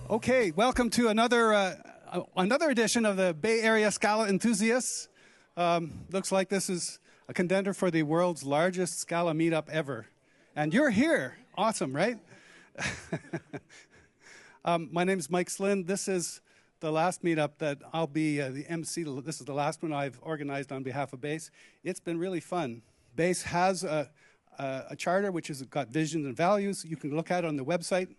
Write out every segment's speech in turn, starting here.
Okay, welcome to another edition of the Bay Area Scala Enthusiasts. Looks like this is a contender for the world's largest Scala meetup ever. And you're here. Awesome, right? My name is Mike Slynn. This is the last meetup that I'll be the MC. This is the last one I've organized on behalf of BASE. It's been really fun. BASE has a charter which has got visions and values. You can look at it on the website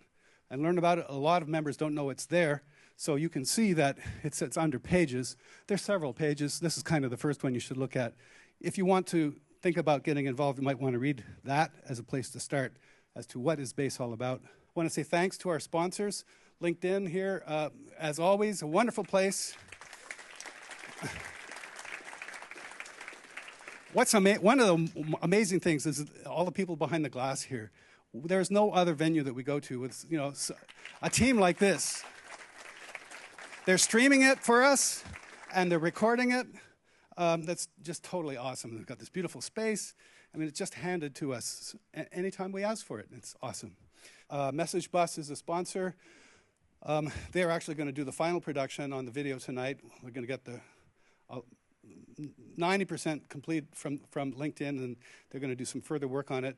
and learn about it. A lot of members don't know it's there, so you can see that it's under pages. There's several pages. This is kind of the first one you should look at. If you want to think about getting involved, you might want to read that as a place to start as to what is BASE all about. I want to say thanks to our sponsors. LinkedIn here, as always, a wonderful place. One of the amazing things is all the people behind the glass here. There's no other venue that we go to with a team like this. They're streaming it for us, and they're recording it. That's just totally awesome. They've got this beautiful space. I mean, it's just handed to us anytime we ask for it. It's awesome. Message Bus is a sponsor. They're actually going to do the final production on the video tonight. We're going to get the 90% complete from LinkedIn, and they're going to do some further work on it.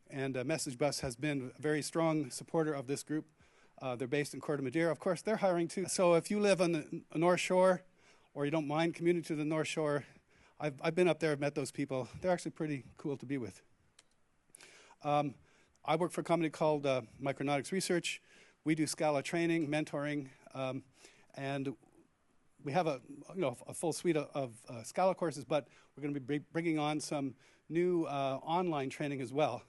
And Message Bus has been a very strong supporter of this group. They're based in Corte Madera. Of course, they're hiring too. So if you live on the North Shore, or you don't mind commuting to the North Shore, I've been up there, I've met those people. They're actually pretty cool to be with. I work for a company called Micronautics Research. We do Scala training, mentoring, and we have a full suite of Scala courses, but we're going to be bringing on some new online training as well,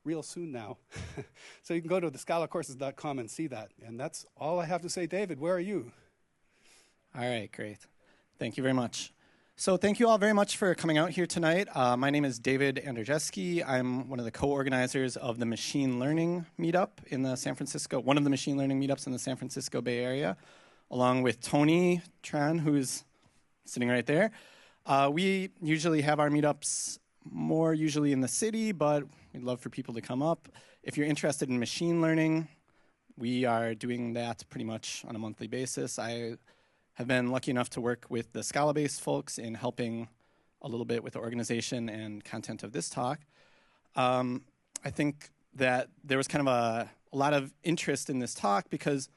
real soon now. So you can go to thescalacourses.com and see that. And that's all I have to say. David, where are you? All right, great. Thank you very much. So thank you all very much for coming out here tonight. My name is David Andrzejewski. I'm one of the co-organizers of the machine learning meetup in the one of the machine learning meetups in the San Francisco Bay Area, along with Tony Tran, who's sitting right there. We usually have our meetups more usually in the city, but we'd love for people to come up. If you're interested in machine learning, we are doing that pretty much on a monthly basis. I have been lucky enough to work with the Scala-based folks in helping a little bit with the organization and content of this talk. I think that there was kind of a lot of interest in this talk because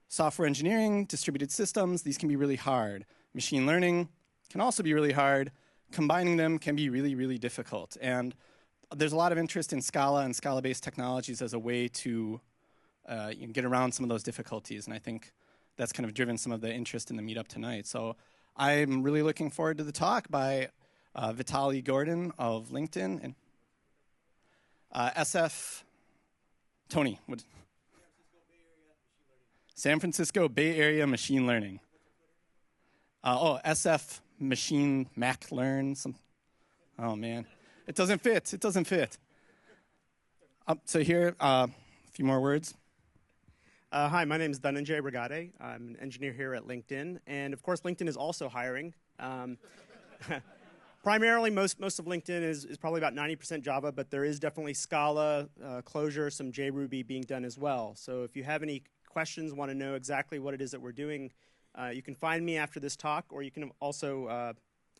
software engineering, distributed systems, these can be really hard. Machine learning can also be really hard. Combining them can be really, really difficult. And there's a lot of interest in Scala and Scala-based technologies as a way to get around some of those difficulties. And I think that's kind of driven some of the interest in the meetup tonight. So I'm really looking forward to the talk by Vitaly Gordon of LinkedIn and SF Tony. San Francisco Bay Area Machine Learning. SF Machine Mac Learn. Oh man, it doesn't fit. It doesn't fit. So here, a few more words. Hi, my name is Dhananjay Brigade. I'm an engineer here at LinkedIn, and of course, LinkedIn is also hiring. Primarily, most of LinkedIn is probably about 90% Java, but there is definitely Scala, Clojure, some JRuby being done as well. So if you have any questions, want to know exactly what it is that we're doing, you can find me after this talk, or you can also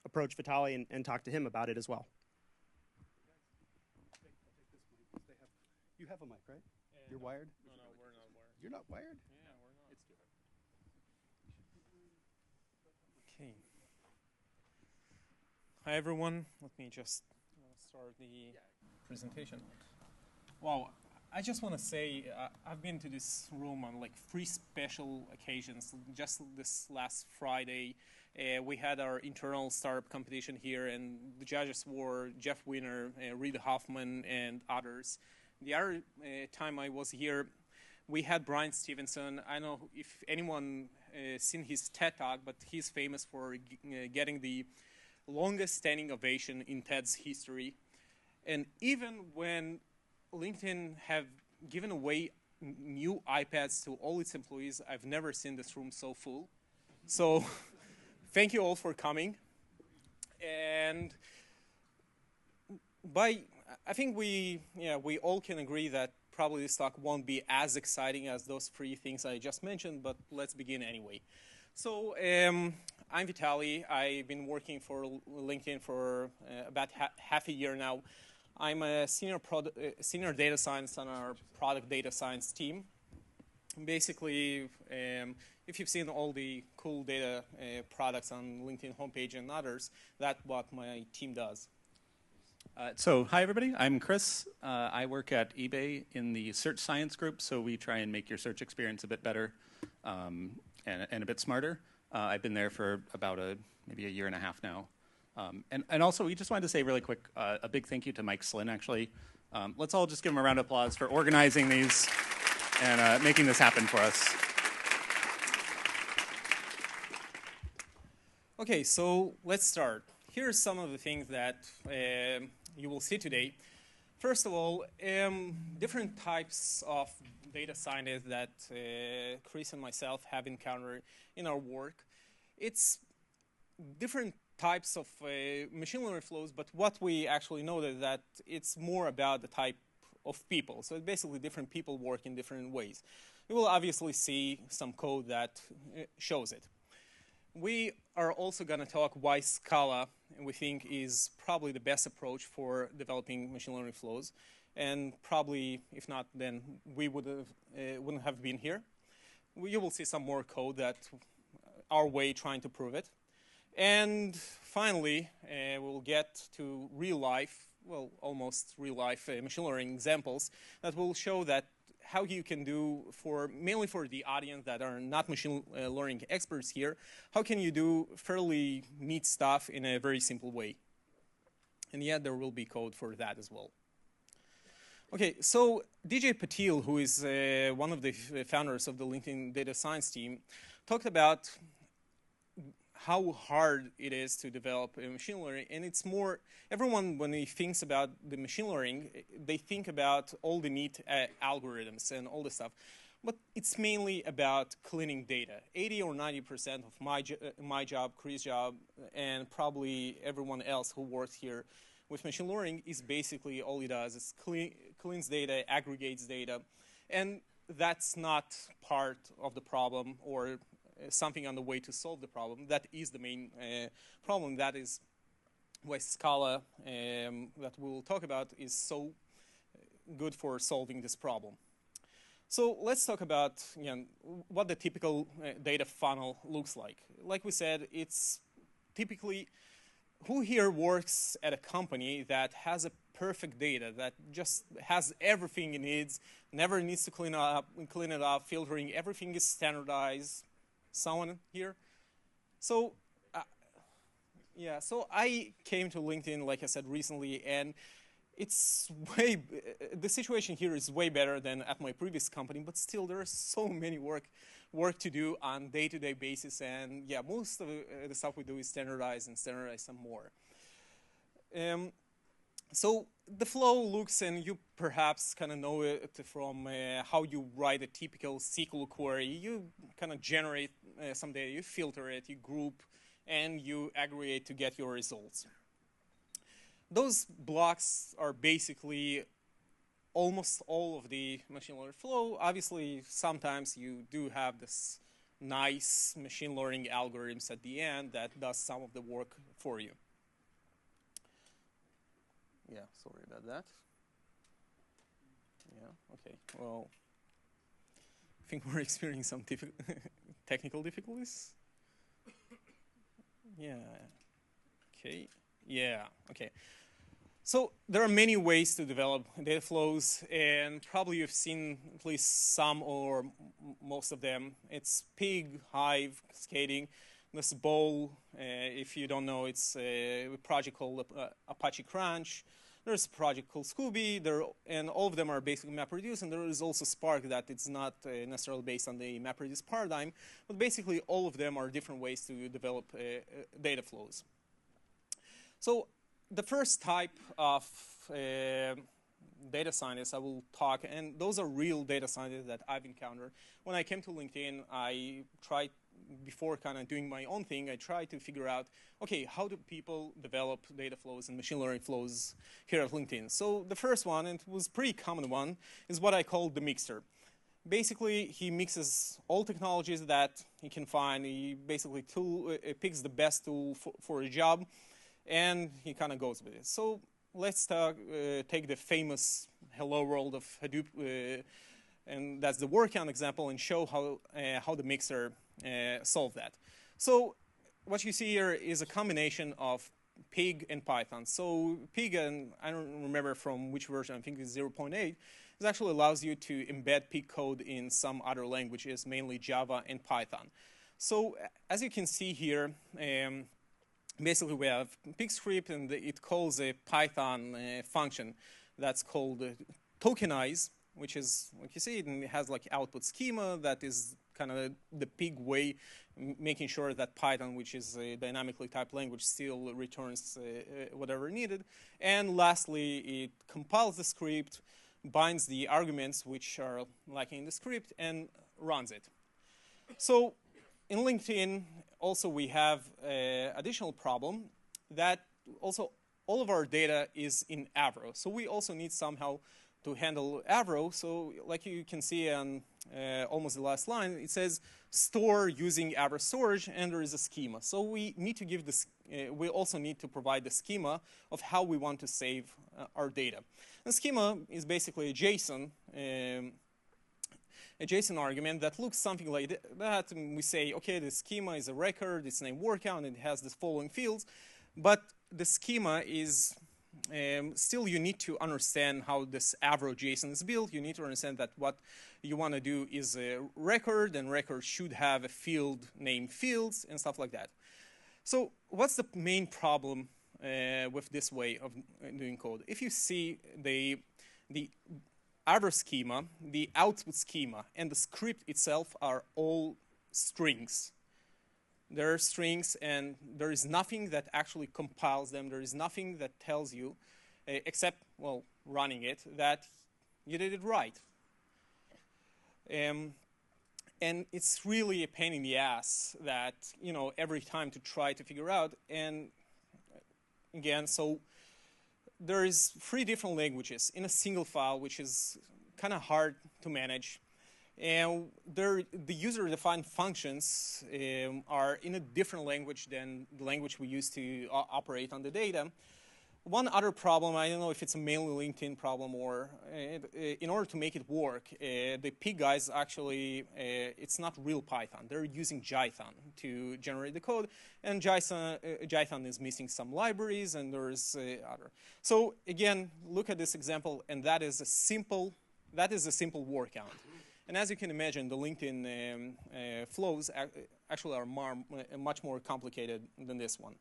approach Vitaly and talk to him about it as well. You have a mic, right? Yeah. You're wired? No, we're not wired. You're not wired? Yeah, we're not. It's different. Okay. Hi, everyone. Let me just start the presentation. Wow. I just want to say I've been to this room on like 3 special occasions. Just this last Friday, we had our internal startup competition here, and the judges were Jeff Winner, Reid Hoffman, and others. The other time I was here, we had Brian Stevenson. I don't know if anyone seen his TED Talk, but he's famous for getting the longest standing ovation in TED's history. And even when LinkedIn have given away new iPads to all its employees, I've never seen this room so full. So thank you all for coming. And I think we all can agree that probably this talk won't be as exciting as those three things I just mentioned, but let's begin anyway. So I'm Vitaly. I've been working for LinkedIn for about half a year now. I'm a senior data science on our product data science team. Basically, if you've seen all the cool data products on LinkedIn homepage and others, that's what my team does. So hi, everybody. I'm Chris. I work at eBay in the search science group, so we try and make your search experience a bit better and a bit smarter. I've been there for about maybe a year and a half now. And also, we just wanted to say really quick, a big thank you to Mike Slynn, actually. Let's all just give him a round of applause for organizing these and making this happen for us. Okay, so let's start. Here's some of the things that you will see today. First of all, different types of data scientists that Chris and myself have encountered in our work. It's different types of machine learning flows, but what we actually know is that it's more about the type of people. So basically different people work in different ways. You will obviously see some code that shows it. We are also going to talk why Scala, we think, is probably the best approach for developing machine learning flows. And probably, if not, then we wouldn't have been here. You will see some more code that our way trying to prove it. And finally, we'll get to real life, well, almost real life machine learning examples that will show that how you can do mainly for the audience that are not machine learning experts here, how can you do fairly neat stuff in a very simple way? And yet there will be code for that as well. Okay, so DJ Patil, who is one of the founders of the LinkedIn data science team, talked about how hard it is to develop machine learning. And it's more, everyone, when he thinks about the machine learning, they think about all the neat algorithms and all this stuff. But it's mainly about cleaning data. 80 or 90% of my job, Chris' job, and probably everyone else who works here with machine learning is basically all he does is cleans data, aggregates data. And that's not part of the problem or something on the way to solve the problem. That is the main problem. That is why Scala, that we'll talk about, is so good for solving this problem. So let's talk about what the typical data funnel looks like. Like we said, it's typically who here works at a company that has a perfect data, that just has everything it needs, never needs to clean it up, filtering, everything is standardized. Someone here? So, so I came to LinkedIn, like I said, recently, and it's the situation here is way better than at my previous company, but still there is so many work to do on day-to-day basis, and yeah, most of the stuff we do is standardize and standardize some more. So the flow looks, and you perhaps kind of know it from how you write a typical SQL query. You kind of generate some data, you filter it, you group, and you aggregate to get your results. Those blocks are basically almost all of the machine learning flow. Obviously, sometimes you do have this nice machine learning algorithms at the end that does some of the work for you. Yeah, sorry about that. Yeah, okay. Well, I think we're experiencing some technical difficulties. Yeah. Okay. Yeah. Okay. So there are many ways to develop data flows, and probably you've seen at least some or most of them. It's pig, hive, cascading. This bowl, if you don't know, it's a project called Apache Crunch. There's a project called Scooby, and all of them are basically MapReduce, and there is also Spark that it's not necessarily based on the MapReduce paradigm, but basically all of them are different ways to develop data flows. So the first type of data scientists I will talk, and those are real data scientists that I've encountered. When I came to LinkedIn, I tried before kind of doing my own thing, I tried to figure out, okay, how do people develop data flows and machine learning flows here at LinkedIn? So the first one, and it was a pretty common one, is what I call the mixer. Basically, he mixes all technologies that he can find. He basically picks the best tool for a job, and he kind of goes with it. So let's take the famous hello world of Hadoop, and that's the workaround example, and show how the mixer solved that. So what you see here is a combination of Pig and Python. So Pig, and I don't remember from which version, I think it's 0.8, it actually allows you to embed Pig code in some other languages, mainly Java and Python. So as you can see here, basically we have Pig script, and it calls a Python function that's called tokenize, which is, like you see, it has like output schema that is kind of the Pig way, making sure that Python, which is a dynamically typed language, still returns whatever needed. And lastly, it compiles the script, binds the arguments which are lacking in the script, and runs it. So in LinkedIn, also we have an additional problem that also all of our data is in Avro. So we also need somehow to handle Avro. So like you can see on almost the last line, it says store using Avro storage, and there is a schema. So we need to give this, we also need to provide the schema of how we want to save our data. The schema is basically a JSON argument that looks something like that. And we say, okay, the schema is a record, it's named workout, and it has the following fields. But the schema is still, you need to understand how this Avro JSON is built. You need to understand that what you want to do is a record, and record should have a field named fields and stuff like that. So what's the main problem with this way of doing code? If you see the Avro schema, the output schema, and the script itself are all strings. There are strings, and there is nothing that actually compiles them. There is nothing that tells you, except, well, running it, that you did it right. And it's really a pain in the ass that, you know, every time to try to figure out. And again, so there is 3 different languages in a single file, which is kind of hard to manage. And the user-defined functions are in a different language than the language we use to operate on the data. One other problem, I don't know if it's a mainly LinkedIn problem or in order to make it work, the Pig guys actually, it's not real Python. They're using Jython to generate the code, and Jython is missing some libraries, and there's other. So again, look at this example, and that is a simple workaround. And as you can imagine, the LinkedIn flows actually are much more complicated than this one.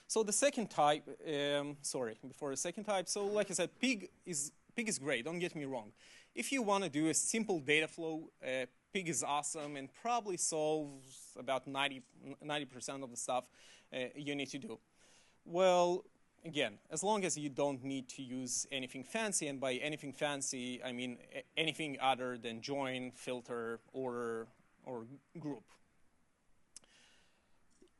So the second type, before the second type, so like I said, Pig is great, don't get me wrong. If you want to do a simple data flow, Pig is awesome and probably solves about 90% of the stuff you need to do. Well, again, as long as you don't need to use anything fancy, and by anything fancy, I mean anything other than join, filter, order, or group.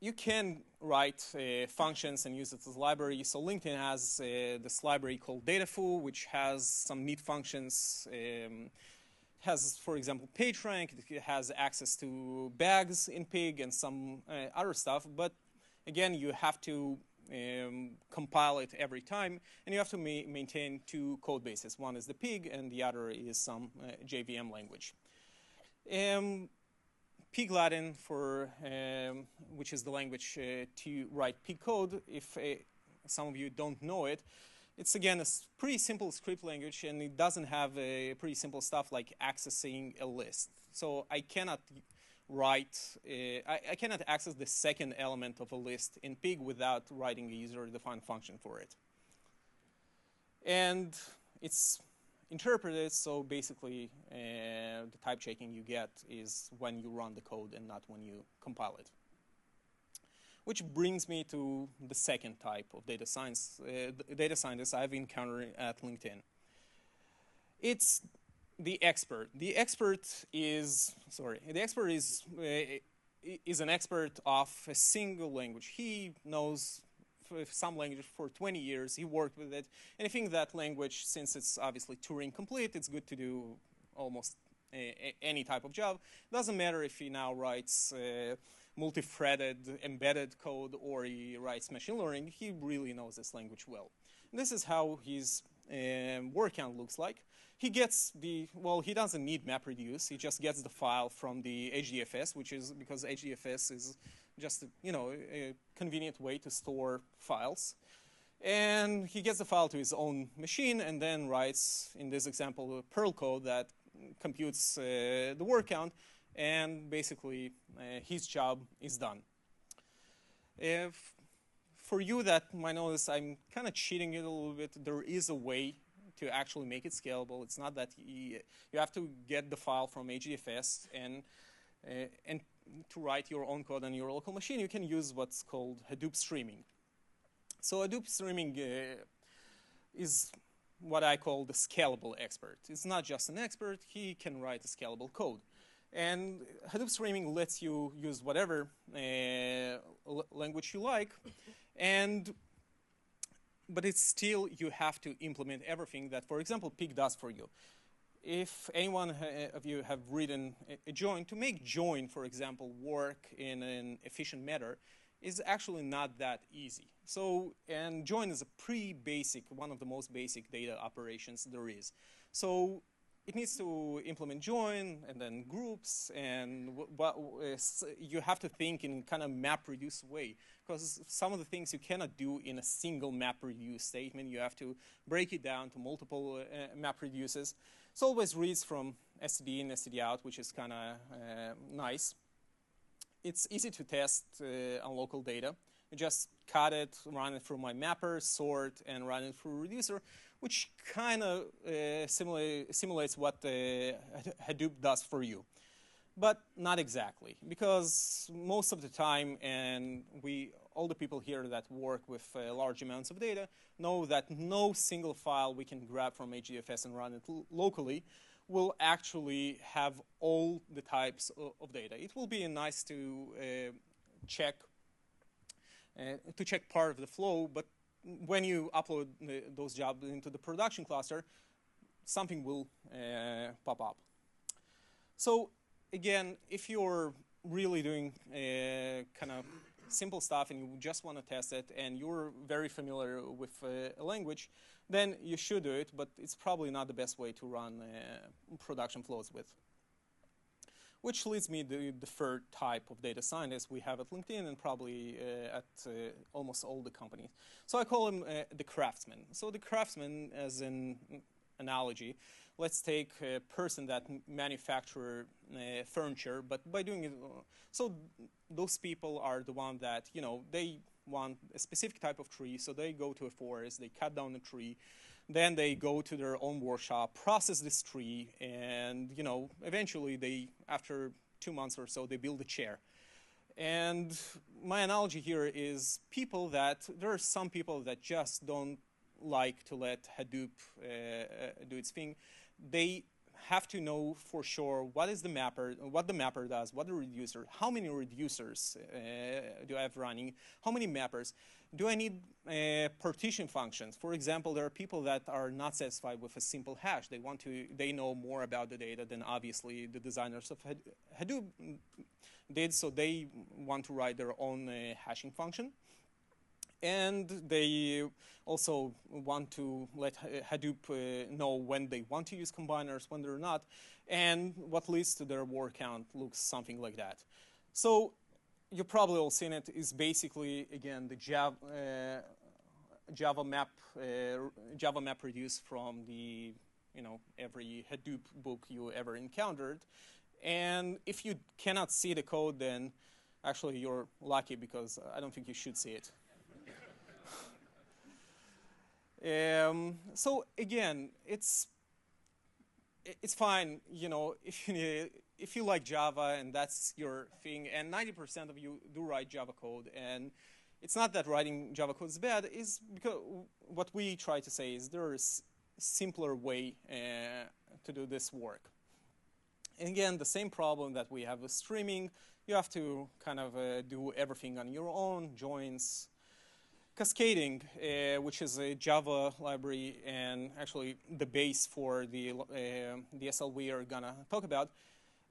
You can write functions and use it as a library. So LinkedIn has this library called Datafoo, which has some neat functions. Has, for example, PageRank. It has access to bags in Pig and some other stuff. But again, you have to compile it every time, and you have to maintain 2 code bases. One is the Pig, and the other is some JVM language. Pig Latin, which is the language to write Pig code, if some of you don't know it, it's again a pretty simple script language, and it doesn't have pretty simple stuff like accessing a list. So I cannot I cannot access the second element of a list in Pig without writing a user-defined function for it. And it's interpreted, so basically the type checking you get is when you run the code and not when you compile it. Which brings me to the second type of data scientist I've encountered at LinkedIn. It's the expert. The expert is is an expert of a single language. He knows some language for 20 years. He worked with it. And I think that language, since it's obviously Turing complete, it's good to do almost any type of job. Doesn't matter if he now writes multi-threaded embedded code or he writes machine learning. He really knows this language well. And this is how his word count looks like. He gets he doesn't need MapReduce. He just gets the file from the HDFS, which is because HDFS is just a convenient way to store files. And he gets the file to his own machine and then writes, in this example, Perl code that computes the word count, and basically his job is done. For you that might notice, I'm kind of cheating it a little bit. There is a way to actually make it scalable. It's not that you have to get the file from HDFS and to write your own code on your local machine. You can use what's called Hadoop streaming. So Hadoop streaming is what I call the scalable expert. It's not just an expert. He can write a scalable code. And Hadoop streaming lets you use whatever language you like, but it's still, you have to implement everything that, for example, Pig does for you. If anyone of you have written a join, to make join, for example, work in an efficient manner is actually not that easy. So, and join is a pretty basic, one of the most basic data operations there is. So it needs to implement join and then groups, and you have to think in kind of MapReduce way, because some of the things you cannot do in a single MapReduce statement. You have to break it down to multiple MapReduces. It always reads from std in, std out, which is kind of nice. It's easy to test on local data. You just cut it, run it through my mapper, sort, and run it through reducer, which kind of simulates what Hadoop does for you. But not exactly, because most of the time, and all the people here that work with large amounts of data know that no single file we can grab from HDFS and run it locally will actually have all the types of data. It will be nice to check part of the flow, but when you upload those jobs into the production cluster, something will pop up. So again, if you're really doing kind of simple stuff and you just want to test it and you're very familiar with a language, then you should do it, but it's probably not the best way to run production flows with. Which leads me to the third type of data scientist we have at LinkedIn and probably at almost all the companies. So I call him the craftsman. So the craftsman, as an analogy, let's take a person that manufactures furniture, but by doing it, so those people are the one that, they want a specific type of tree, so they go to a forest, they cut down a tree, then they go to their own workshop, process this tree, and eventually after 2 months or so, they build a chair. And my analogy here is there are some people that just don't like to let Hadoop do its thing. They have to know for sure what the mapper does, what the reducer, how many reducers do I have running, how many mappers, do I need partition functions? For example, there are people that are not satisfied with a simple hash. They know more about the data than obviously the designers of Hadoop did, so they want to write their own hashing function. And they also want to let Hadoop know when they want to use combiners, when they're not, and what leads to their word count looks something like that. So you probably all seen it, is basically, again, the Java map reduced from the every Hadoop book you ever encountered. And if you cannot see the code, then actually you're lucky, because I don't think you should see it. So again, it's fine, if you like Java and that's your thing, and 90% of you do write Java code, and it's not that writing Java code is bad, is because what we try to say is there is a simpler way to do this work. And again, the same problem that we have with streaming. You have to kind of do everything on your own, joins, cascading, which is a Java library and actually the base for the DSL we are gonna talk about.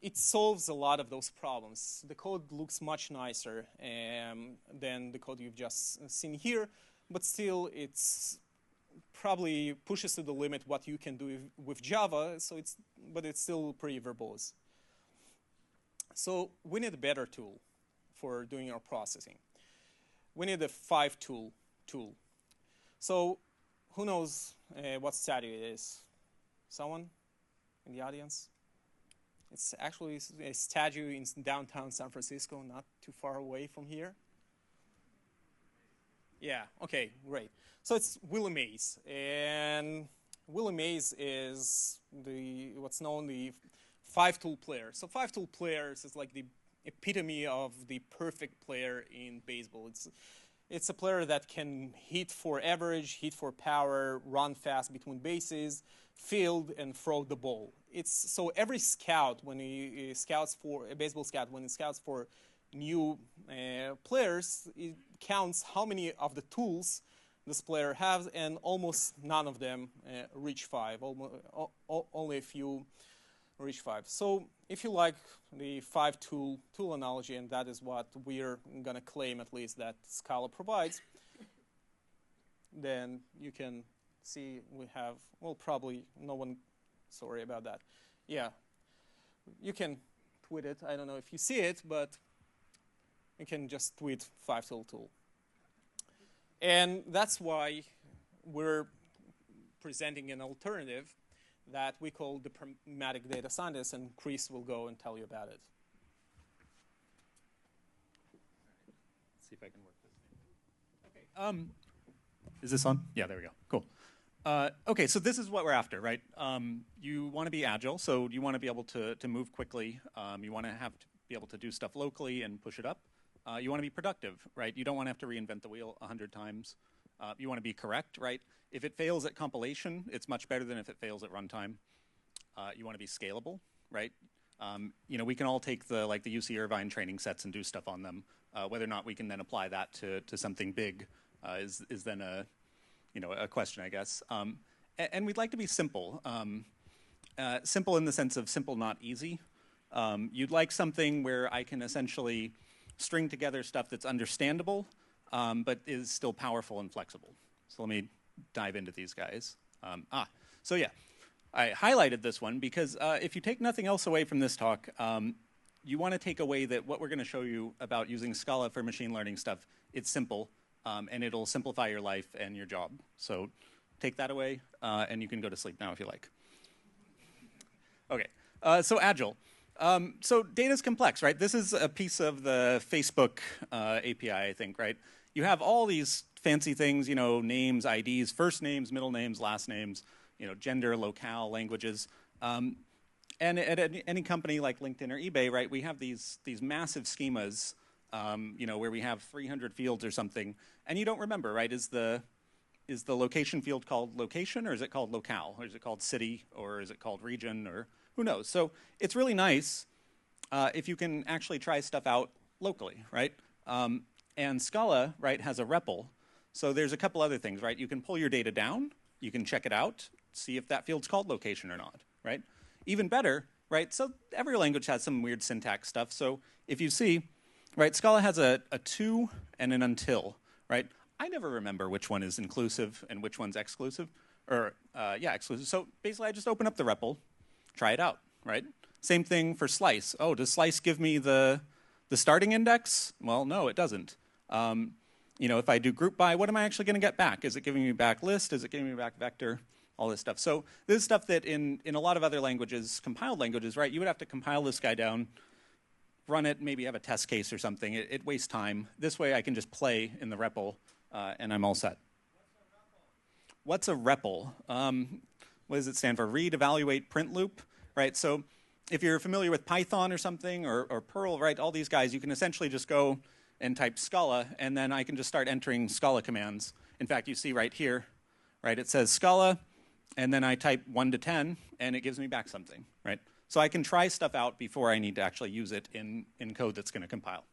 It solves a lot of those problems. The code looks much nicer than the code you've just seen here, but still it's probably pushes to the limit what you can do with Java, but it's still pretty verbose. So we need a better tool for doing our processing. We need a 5-tool tool. So who knows what statue it is? Someone in the audience? It's actually a statue in downtown San Francisco, not too far away from here. Yeah, okay, great. So it's Willie Mays. And Willie Mays is what's known the 5-tool player. So 5-tool players is like the epitome of the perfect player in baseball. It's a player that can hit for average, hit for power, run fast between bases, field, and throw the ball. So every scout, when he scouts for a baseball scout, when he scouts for new players, it counts how many of the tools this player has, and almost none of them reach 5. Only a few reach 5. So if you like the 5-tool analogy, and that is what we're going to claim at least that Scala provides, then you can see we have, well, probably no one, sorry about that. Yeah, you can tweet it. I don't know if you see it, but you can just tweet 5-tool tool. And that's why we're presenting an alternative that we call the pragmatic data scientist, and Chris will go and tell you about it. Let's see if I can work this. Okay. Is this on? Yeah, there we go. Cool. Okay, so this is what we're after, right? You want to be agile, so you want to be able to move quickly. You want to be able to do stuff locally and push it up. You want to be productive, right? You don't want to have to reinvent the wheel 100 times. You want to be correct, right? If it fails at compilation, it's much better than if it fails at runtime. You want to be scalable, right? We can all take the UC Irvine training sets and do stuff on them. Whether or not we can then apply that to something big is then a question, I guess. And we'd like to be simple. Simple in the sense of simple, not easy. You'd like something where I can essentially string together stuff that's understandable, but is still powerful and flexible. So let me dive into these guys. So yeah, I highlighted this one because if you take nothing else away from this talk, you want to take away that what we're going to show you about using Scala for machine learning stuff, it's simple, and it'll simplify your life and your job. So take that away, and you can go to sleep now if you like. Okay, so Agile. So data's complex, right? This is a piece of the Facebook API, I think, right? You have all these fancy things, names, IDs, first names, middle names, last names, gender, locale, languages. And at any company like LinkedIn or eBay, right, we have these massive schemas, where we have 300 fields or something, and you don't remember, right? Is the location field called location, or is it called locale, or is it called city, or is it called region, or who knows? So it's really nice if you can actually try stuff out locally, right? And Scala, right, has a REPL. So there's a couple other things, right? You can pull your data down, you can check it out, see if that field's called location or not, right? Even better, right? So every language has some weird syntax stuff. So if you see, right, Scala has a to and an until, right? I never remember which one is inclusive and which one's exclusive, or exclusive. So basically I just open up the REPL, try it out, right? Same thing for slice. Oh, does slice give me the starting index? Well, no, it doesn't. If I do group by, what am I actually going to get back? Is it giving me back list? Is it giving me back vector? All this stuff. So this is stuff that in a lot of other languages, compiled languages, right, you would have to compile this guy down, run it, maybe have a test case or something. It wastes time. This way I can just play in the REPL, and I'm all set. What's a REPL? What does it stand for? Read, evaluate, print loop, right? So if you're familiar with Python or something, or Perl, right, all these guys, you can essentially just go and type Scala, and then I can just start entering Scala commands. In fact, you see right here, right, it says Scala, and then I type 1 to 10, and it gives me back something, right? So I can try stuff out before I need to actually use it in code that's going to compile.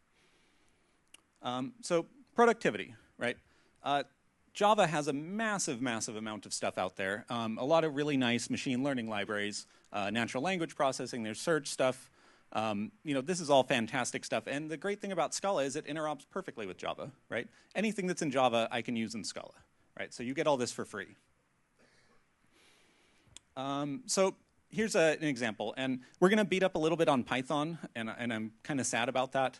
So productivity, right? Java has a massive, massive amount of stuff out there. A lot of really nice machine learning libraries, natural language processing, there's search stuff. This is all fantastic stuff. And the great thing about Scala is it interops perfectly with Java, right? Anything that's in Java, I can use in Scala, right? So you get all this for free. So here's an example. And we're going to beat up a little bit on Python, and I'm kind of sad about that.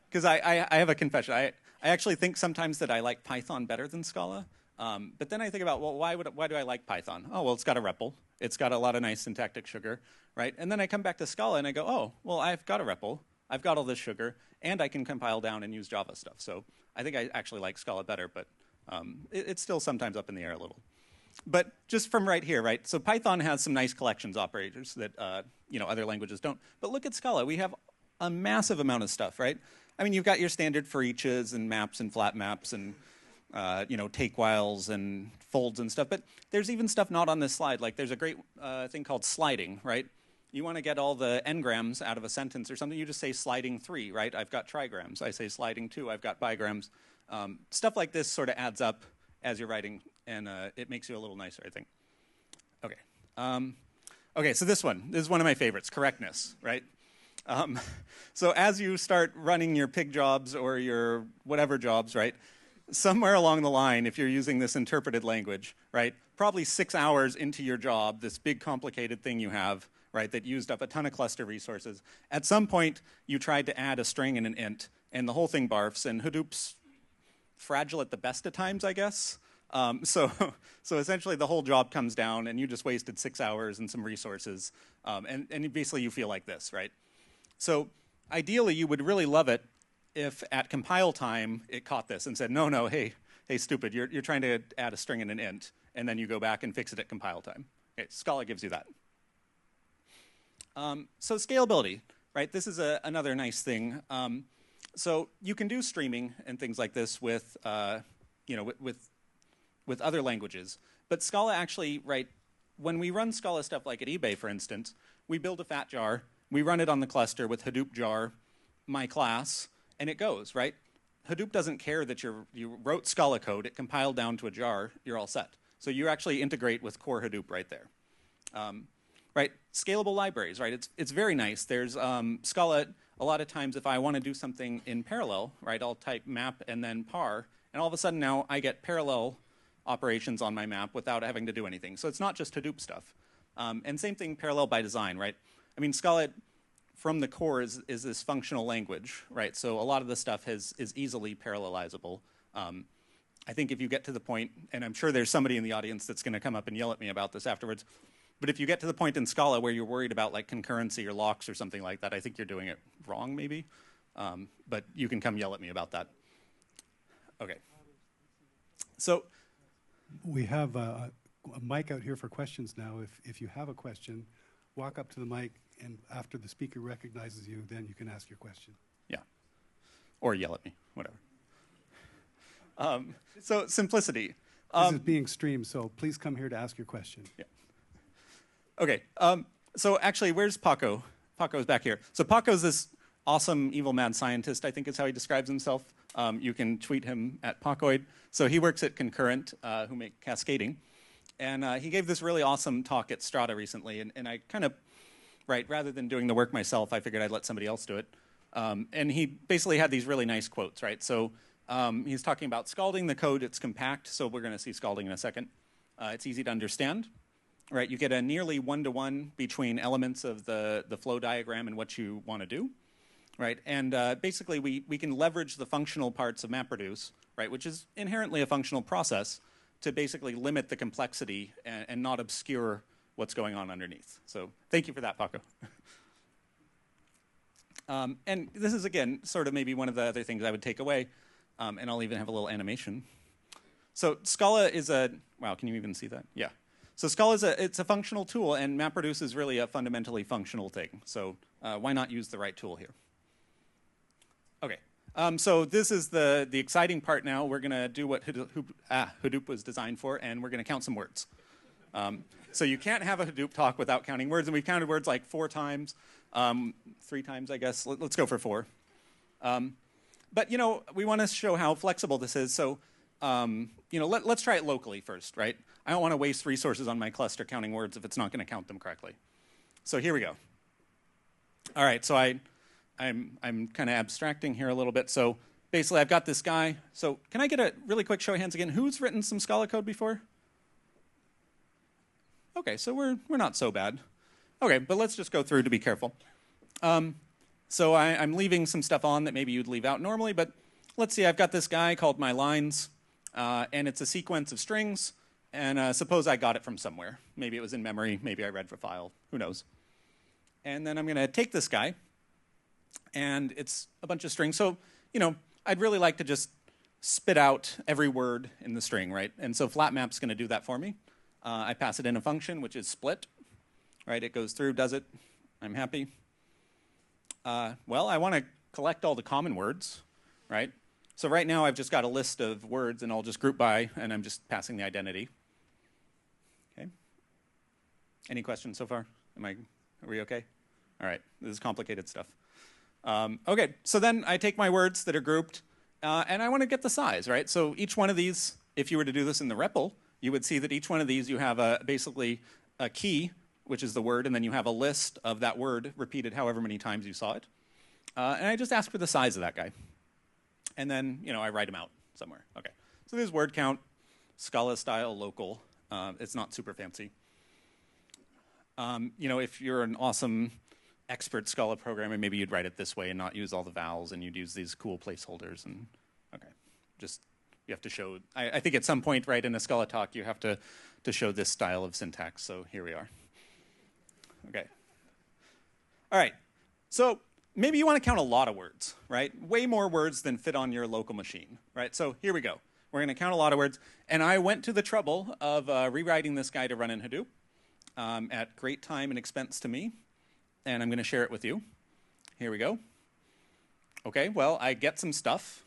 Because I have a confession. I actually think sometimes that I like Python better than Scala. But then I think about, well, why do I like Python? Oh, well, it's got a REPL. It's got a lot of nice syntactic sugar, right? And then I come back to Scala and I go, oh, well, I've got a REPL. I've got all this sugar, and I can compile down and use Java stuff. So I think I actually like Scala better, but it's still sometimes up in the air a little. But just from right here, right? So Python has some nice collections operators that other languages don't. But look at Scala. We have a massive amount of stuff, right? I mean, you've got your standard for eaches and maps and flat maps and take whiles and folds and stuff. But there's even stuff not on this slide. Like there's a great thing called sliding, right? You want to get all the n-grams out of a sentence or something, you just say sliding 3, right? I've got trigrams. I say sliding 2, I've got bigrams. Stuff like this sort of adds up as you're writing, and it makes you a little nicer, I think. Okay. Okay, so this is one of my favorites, correctness, right? So as you start running your pig jobs or your whatever jobs, right, somewhere along the line, if you're using this interpreted language, right, probably 6 hours into your job, this big complicated thing you have, right, that used up a ton of cluster resources, at some point you tried to add a string and an int, and the whole thing barfs, and Hadoop's fragile at the best of times, I guess. So essentially the whole job comes down, and you just wasted 6 hours and some resources, and basically you feel like this, right? So ideally, you would really love it if at compile time it caught this and said, no, hey, stupid, you're trying to add a string and an int, and then you go back and fix it at compile time. Okay, Scala gives you that. So scalability, right? This is another nice thing. So you can do streaming and things like this with other languages, but Scala actually, right? When we run Scala stuff like at eBay, for instance, we build a fat jar. We run it on the cluster with Hadoop jar, my class, and it goes, right? Hadoop doesn't care that you wrote Scala code, it compiled down to a jar, you're all set. So you actually integrate with core Hadoop right there. Right, scalable libraries, right? It's very nice. There's Scala, a lot of times if I want to do something in parallel, right, I'll type map and then par, and all of a sudden now I get parallel operations on my map without having to do anything. So it's not just Hadoop stuff. And same thing, parallel by design, right? I mean, Scala from the core is this functional language, right? So a lot of the stuff is easily parallelizable. I think if you get to the point, and I'm sure there's somebody in the audience that's going to come up and yell at me about this afterwards, but if you get to the point in Scala where you're worried about like concurrency or locks or something like that, I think you're doing it wrong maybe. But you can come yell at me about that. Okay. So we have a mic out here for questions now. If you have a question, walk up to the mic, and after the speaker recognizes you, then you can ask your question. Yeah. Or yell at me, whatever. So simplicity. This is being streamed, so please come here to ask your question. Yeah. Okay. So actually, where's Paco? Paco's back here. So Paco's this awesome evil mad scientist, I think is how he describes himself. You can tweet him at Pacoid. So he works at Concurrent, who make cascading. And he gave this really awesome talk at Strata recently, and I kind of, right, rather than doing the work myself, I figured I'd let somebody else do it. And he basically had these really nice quotes, right? So he's talking about scalding the code. It's compact, so we're going to see scalding in a second. It's easy to understand, right? You get a nearly one-to-one between elements of the flow diagram and what you want to do, right? And basically, we can leverage the functional parts of MapReduce, right, which is inherently a functional process, to basically limit the complexity and not obscure what's going on underneath. So thank you for that, Paco. And this is, again, sort of maybe one of the other things I would take away, and I'll even have a little animation. So Scala is a, wow, can you even see that? Yeah. So Scala it's a functional tool, and MapReduce is really a fundamentally functional thing. So why not use the right tool here? Okay. So this is the exciting part now. We're going to do what Hadoop was designed for, and we're going to count some words. So you can't have a Hadoop talk without counting words, and we've counted words like 4 times, 3 times, I guess. Let's go for 4. But we want to show how flexible this is. So let's try it locally first, right? I don't want to waste resources on my cluster counting words if it's not going to count them correctly. So here we go. All right, so I'm kind of abstracting here a little bit. So basically, I've got this guy. So can I get a really quick show of hands again? Who's written some Scala code before? Okay, so we're not so bad. Okay, but let's just go through to be careful. So I'm leaving some stuff on that maybe you'd leave out normally, but let's see, I've got this guy called my lines, and it's a sequence of strings, and suppose I got it from somewhere. Maybe it was in memory, maybe I read for file, who knows. And then I'm going to take this guy, and it's a bunch of strings. So, I'd really like to just spit out every word in the string, right? And so flatmap's going to do that for me. I pass it in a function, which is split, right? It goes through, does it. I'm happy. Well, I want to collect all the common words, right? So right now I've just got a list of words, and I'll just group by, and I'm just passing the identity. Okay. Any questions so far? Are we okay? All right. This is complicated stuff. Okay. So then I take my words that are grouped, and I want to get the size, right? So each one of these, if you were to do this in the REPL, you would see that each one of these you have basically a key, which is the word, and then you have a list of that word repeated however many times you saw it. And I just ask for the size of that guy. And then, I write them out somewhere. Okay. So there's word count, Scala style, local. It's not super fancy. If you're an awesome expert Scala programmer, maybe you'd write it this way and not use all the vowels, and you'd use these cool placeholders. And okay, you have to show. I think at some point, right, in a Scala talk, you have to show this style of syntax. So here we are. Okay. All right. So maybe you want to count a lot of words, right? Way more words than fit on your local machine, right? So here we go. We're going to count a lot of words. And I went to the trouble of rewriting this guy to run in Hadoop at great time and expense to me. And I'm going to share it with you. Here we go. Okay, well, I get some stuff,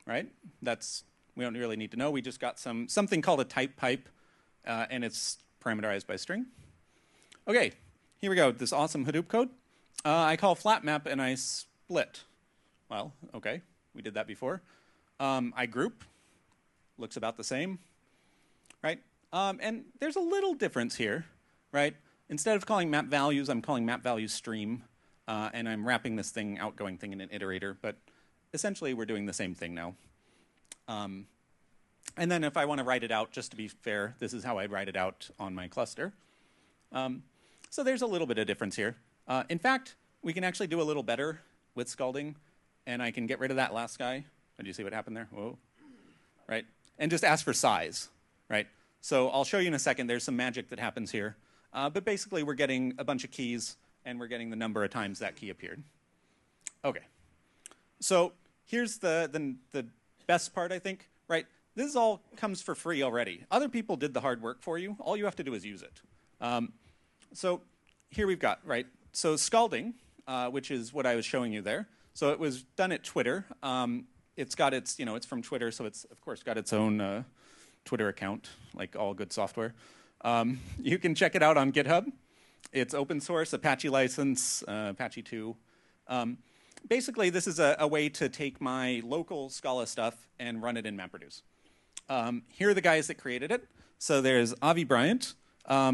right? We don't really need to know. We just got something called a type pipe, and it's parameterized by string. Okay, here we go, this awesome Hadoop code. I call flatmap and I split. Well, okay, we did that before. I group, looks about the same, right? And there's a little difference here, right? Instead of calling map values, I'm calling map values stream, and I'm wrapping this outgoing thing in an iterator, but essentially we're doing the same thing now. And then if I want to write it out, just to be fair, this is how I'd write it out on my cluster. So there's a little bit of difference here. In fact, we can actually do a little better with scalding, and I can get rid of that last guy. Did you see what happened there? Whoa. Right? And just ask for size, right? So I'll show you in a second. There's some magic that happens here. But basically, we're getting a bunch of keys, and we're getting the number of times that key appeared. Okay. So here's the best part, I think, right? This all comes for free already. Other people did the hard work for you. All you have to do is use it. So here we've got, right? So scalding, which is what I was showing you there. So it was done at Twitter. It's got its, it's from Twitter, so it's, of course, got its own Twitter account, like all good software. You can check it out on GitHub. It's open source, Apache license, Apache 2. Basically, this is a way to take my local Scala stuff and run it in MapReduce. Here are the guys that created it. So there's Avi Bryant.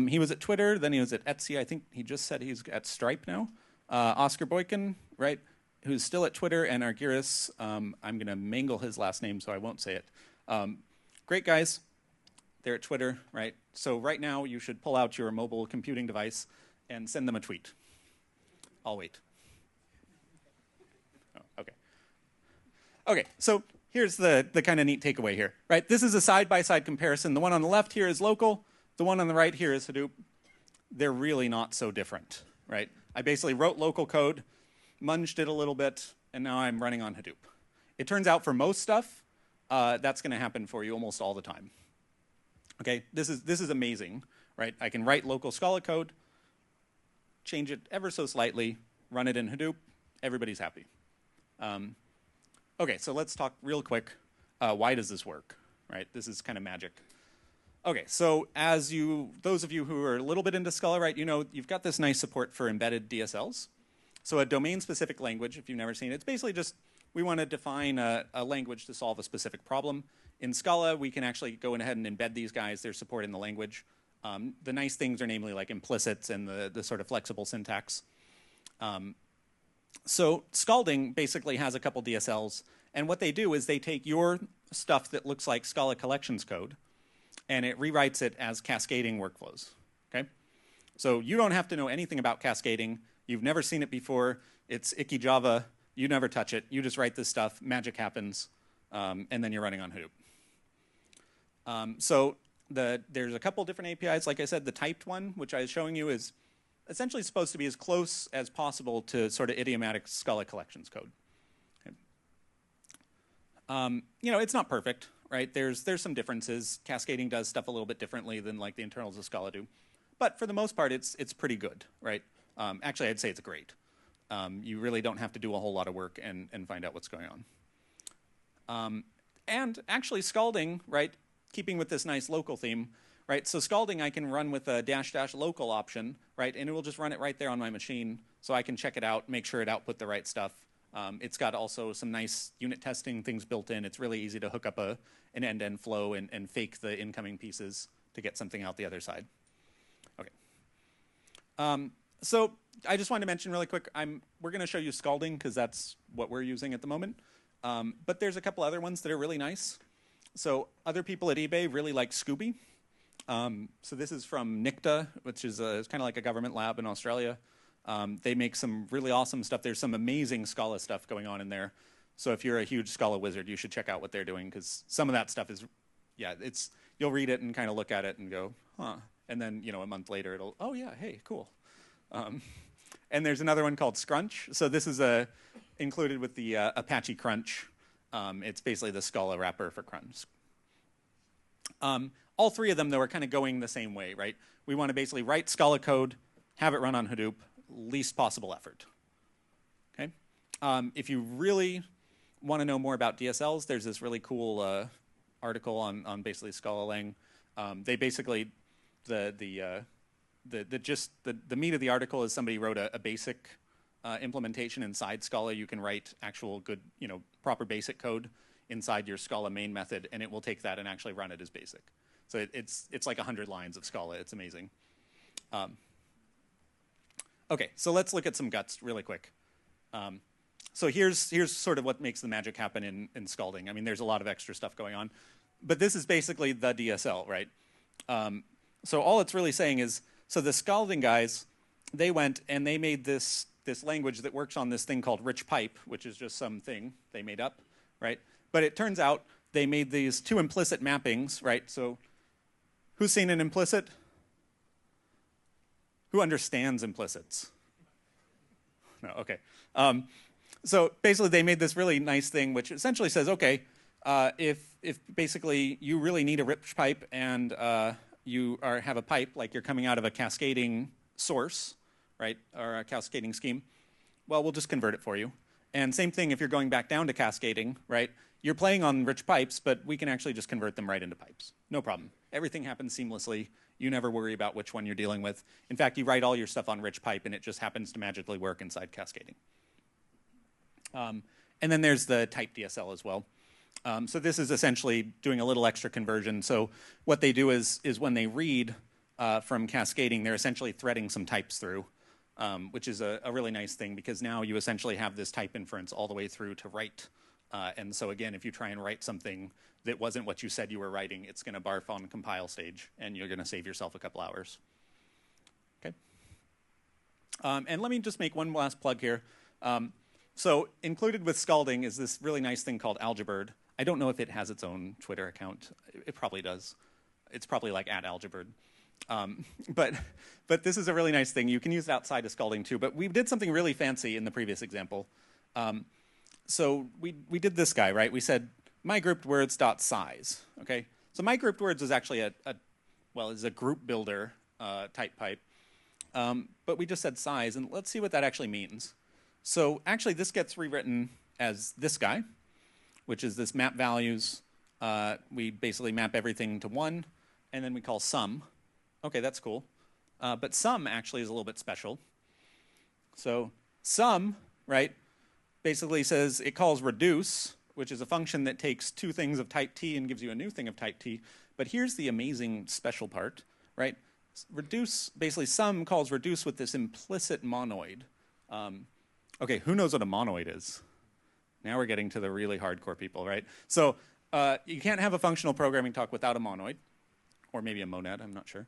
He was at Twitter, then he was at Etsy. I think he just said he's at Stripe now. Oscar Boykin, right, who's still at Twitter, and Argyris. I'm going to mangle his last name, so I won't say it. Great guys. They're at Twitter, right? So right now, you should pull out your mobile computing device and send them a tweet. I'll wait. Oh, okay. Okay, so here's the kind of neat takeaway here, right? This is a side-by-side comparison. The one on the left here is local. The one on the right here is Hadoop. They're really not so different, right? I basically wrote local code, munged it a little bit, and now I'm running on Hadoop. It turns out for most stuff, that's going to happen for you almost all the time. Okay, this is amazing, right? I can write local Scala code, change it ever so slightly, run it in Hadoop, everybody's happy. Okay, so let's talk real quick. Why does this work, right? This is kind of magic. Okay, so as those of you who are a little bit into Scala, right, you know, you've got this nice support for embedded DSLs. So a domain-specific language, if you've never seen it, it's basically just, we want to define a language to solve a specific problem. In Scala, we can actually go ahead and embed these guys. There's support in the language. The nice things are namely like implicits and the sort of flexible syntax. So Scalding basically has a couple DSLs. And what they do is they take your stuff that looks like Scala collections code, and it rewrites it as cascading workflows. Okay? So you don't have to know anything about cascading. You've never seen it before. It's icky Java. You never touch it. You just write this stuff. Magic happens. And then you're running on Hadoop. So there's a couple different APIs. Like I said, the typed one, which I was showing you, is essentially supposed to be as close as possible to sort of idiomatic Scala collections code. Okay. You know, it's not perfect, right? There's some differences. Cascading does stuff a little bit differently than like the internals of Scala do. But for the most part, it's pretty good, right? Actually, I'd say it's great. You really don't have to do a whole lot of work and find out what's going on. And actually, Scalding, right, keeping with this nice local theme, right? So Scalding I can run with a -- local option, right? And it will just run it right there on my machine, so I can check it out, make sure it output the right stuff. It's got also some nice unit testing things built in. It's really easy to hook up an end-to-end flow and fake the incoming pieces to get something out the other side. Okay. So I just wanted to mention really quick, we're going to show you Scalding because that's what we're using at the moment. But there's a couple other ones that are really nice. So other people at eBay really like Scooby. So this is from NICTA, which is it's kind of like a government lab in Australia. They make some really awesome stuff. There's some amazing Scala stuff going on in there. So if you're a huge Scala wizard, you should check out what they're doing because some of that stuff is, yeah, you'll read it and kind of look at it and go, huh. And then, you know, a month later, it'll, oh yeah, hey, cool. And there's another one called Scrunch. So this is included with the Apache Crunch. It's basically the Scala wrapper for Crunch. All three of them, though, are kind of going the same way, right? We want to basically write Scala code, have it run on Hadoop, least possible effort. Okay? If you really want to know more about DSLs, there's this really cool article on basically Scala Lang. They basically the meat of the article is somebody wrote a basic implementation inside Scala. You can write actual good, you know, proper basic code inside your Scala main method, and it will take that and actually run it as basic. So it's like 100 lines of Scala. It's amazing. Okay, so let's look at some guts really quick. So here's sort of what makes the magic happen in Scalding. I mean, there's a lot of extra stuff going on, but this is basically the DSL, right? So all it's really saying is, so the Scalding guys, they went and they made this language that works on this thing called rich pipe, which is just some thing they made up, right? But it turns out they made these two implicit mappings, right? So who's seen an implicit? Who understands implicits? No, okay. So basically they made this really nice thing which essentially says, okay, if basically you really need a rich pipe and you have a pipe, like you're coming out of a cascading source, right, or a cascading scheme, well, we'll just convert it for you. And same thing if you're going back down to cascading, right? You're playing on rich pipes, but we can actually just convert them right into pipes. No problem. Everything happens seamlessly. You never worry about which one you're dealing with. In fact, you write all your stuff on rich pipe, and it just happens to magically work inside cascading. And then there's the type DSL as well. So this is essentially doing a little extra conversion. So what they do is when they read from cascading, they're essentially threading some types through, which is a really nice thing because now you essentially have this type inference all the way through to write. And so again, if you try and write something that wasn't what you said you were writing, it's going to barf on compile stage, and you're going to save yourself a couple hours. Okay. And let me just make one last plug here. So included with Scalding is this really nice thing called Algebra. I don't know if it has its own Twitter account. It probably does. It's probably like @Algebra. But this is a really nice thing. You can use it outside of Scalding too. But we did something really fancy in the previous example. So we did this guy, right? We said mygroupedwords.size. Okay. So mygroupedwords is actually is a group builder type pipe. But we just said size, and let's see what that actually means. So actually, this gets rewritten as this guy, which is this map values. We basically map everything to 1, and then we call sum. Okay, that's cool. But sum actually is a little bit special. So sum, right, basically says it calls reduce, which is a function that takes two things of type t and gives you a new thing of type t. But here's the amazing special part, right? Reduce, basically sum calls reduce with this implicit monoid. Okay, who knows what a monoid is? Now we're getting to the really hardcore people, right? So you can't have a functional programming talk without a monoid, or maybe a monad, I'm not sure.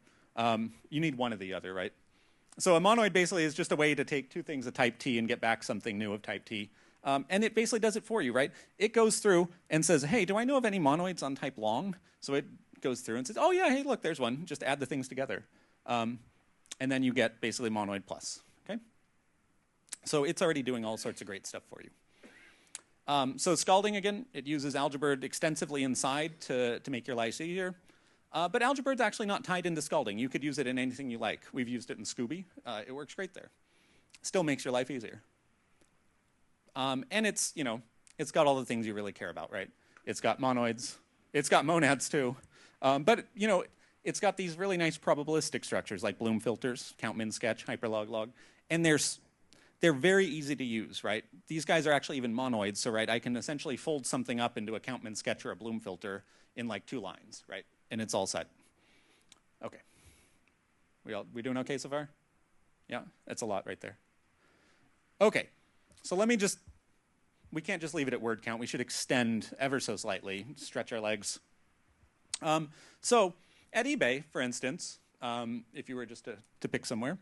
You need one or the other, right? So a monoid basically is just a way to take two things of type t and get back something new of type t. And it basically does it for you, right? It goes through and says, hey, do I know of any monoids on type long? So it goes through and says, oh yeah, hey, look, there's one. Just add the things together. And then you get basically monoid plus, okay? So it's already doing all sorts of great stuff for you. So scalding, again, it uses Algebra extensively inside to make your life easier. But Algebra is actually not tied into scalding. You could use it in anything you like. We've used it in Scooby. It works great there. Still makes your life easier. And it's, you know, it's got all the things you really care about, right? It's got monoids. It's got monads too. But, you know, it's got these really nice probabilistic structures like Bloom filters, count, min, sketch, hyperlog, log. And they're very easy to use, right? These guys are actually even monoids, so right, I can essentially fold something up into a count, min, sketch, or a Bloom filter in like 2 lines, right? And it's all set. Okay. We doing okay so far? Yeah, that's a lot right there. Okay, so let me just, we can't just leave it at word count. We should extend ever so slightly, stretch our legs. So at eBay, for instance, if you were just to pick somewhere,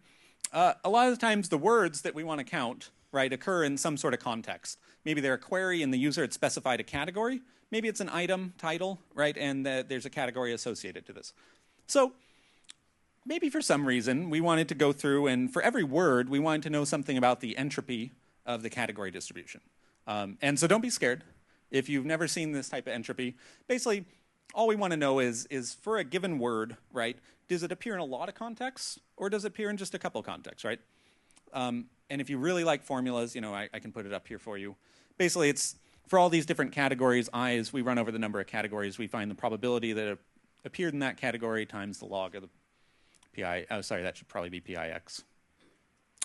a lot of the times the words that we want to count, right, occur in some sort of context. Maybe they're a query and the user had specified a category. Maybe it's an item title, right, and there's a category associated to this. So maybe for some reason we wanted to go through and for every word we wanted to know something about the entropy of the category distribution. And so don't be scared if you've never seen this type of entropy. Basically, all we want to know is for a given word, right, does it appear in a lot of contexts or does it appear in just a couple of contexts, right? And if you really like formulas, you know, I can put it up here for you. Basically, it's for all these different categories, i's, we run over the number of categories. We find the probability that it appeared in that category times the log of the pi. Oh, sorry, that should probably be pix.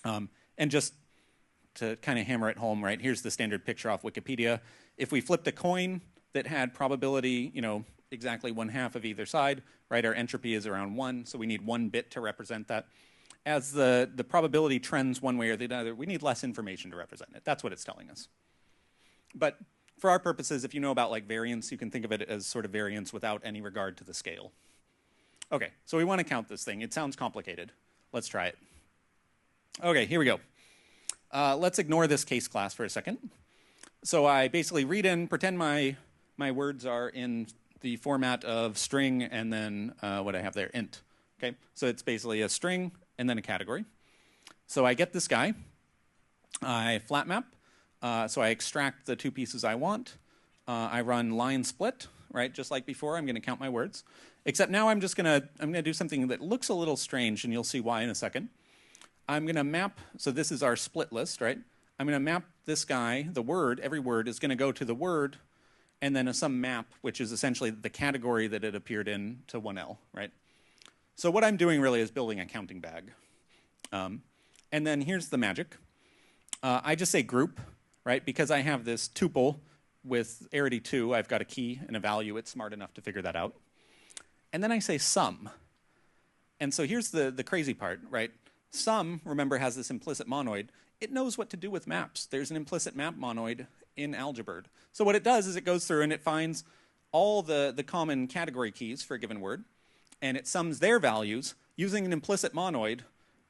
And just to kind of hammer it home, right, here's the standard picture off Wikipedia. If we flipped a coin that had probability, you know, exactly 1/2 of either side, right, our entropy is around 1, so we need 1 bit to represent that. As the probability trends one way or the other, we need less information to represent it. That's what it's telling us. But for our purposes, if you know about like variance, you can think of it as sort of variance without any regard to the scale. Okay, so we want to count this thing. It sounds complicated. Let's try it. Okay, here we go. Let's ignore this case class for a second. So I basically read in, pretend my words are in the format of string and then what I have there, int. Okay, so it's basically a string and then a category. So I get this guy. I flat map. So I extract the 2 pieces I want. I run line split, right? Just like before, I'm going to count my words. Except now I'm going to do something that looks a little strange, and you'll see why in a second. I'm going to map, so this is our split list, right? I'm going to map this guy, the word, every word is going to go to the word, and then some map, which is essentially the category that it appeared in to 1L, right? So what I'm doing really is building a counting bag. And then here's the magic. I just say group, right? Because I have this tuple with arity 2, I've got a key and a value. It's smart enough to figure that out. And then I say sum. And so here's the crazy part, right? Sum, remember, has this implicit monoid. It knows what to do with maps. There's an implicit map monoid in Algebra. So what it does is it goes through and it finds all the common category keys for a given word, and it sums their values using an implicit monoid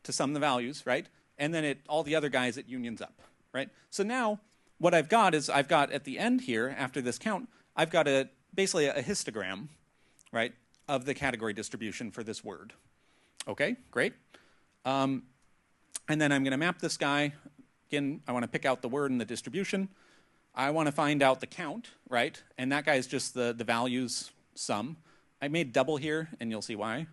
to sum the values, right? And then all the other guys it unions up, right? So now what I've got is I've got at the end here, after this count, I've got basically a histogram, right, of the category distribution for this word. Okay, great. And then I'm going to map this guy. Again, I want to pick out the word and the distribution. I want to find out the count, right? And that guy is just the values sum. I made double here, and you'll see why.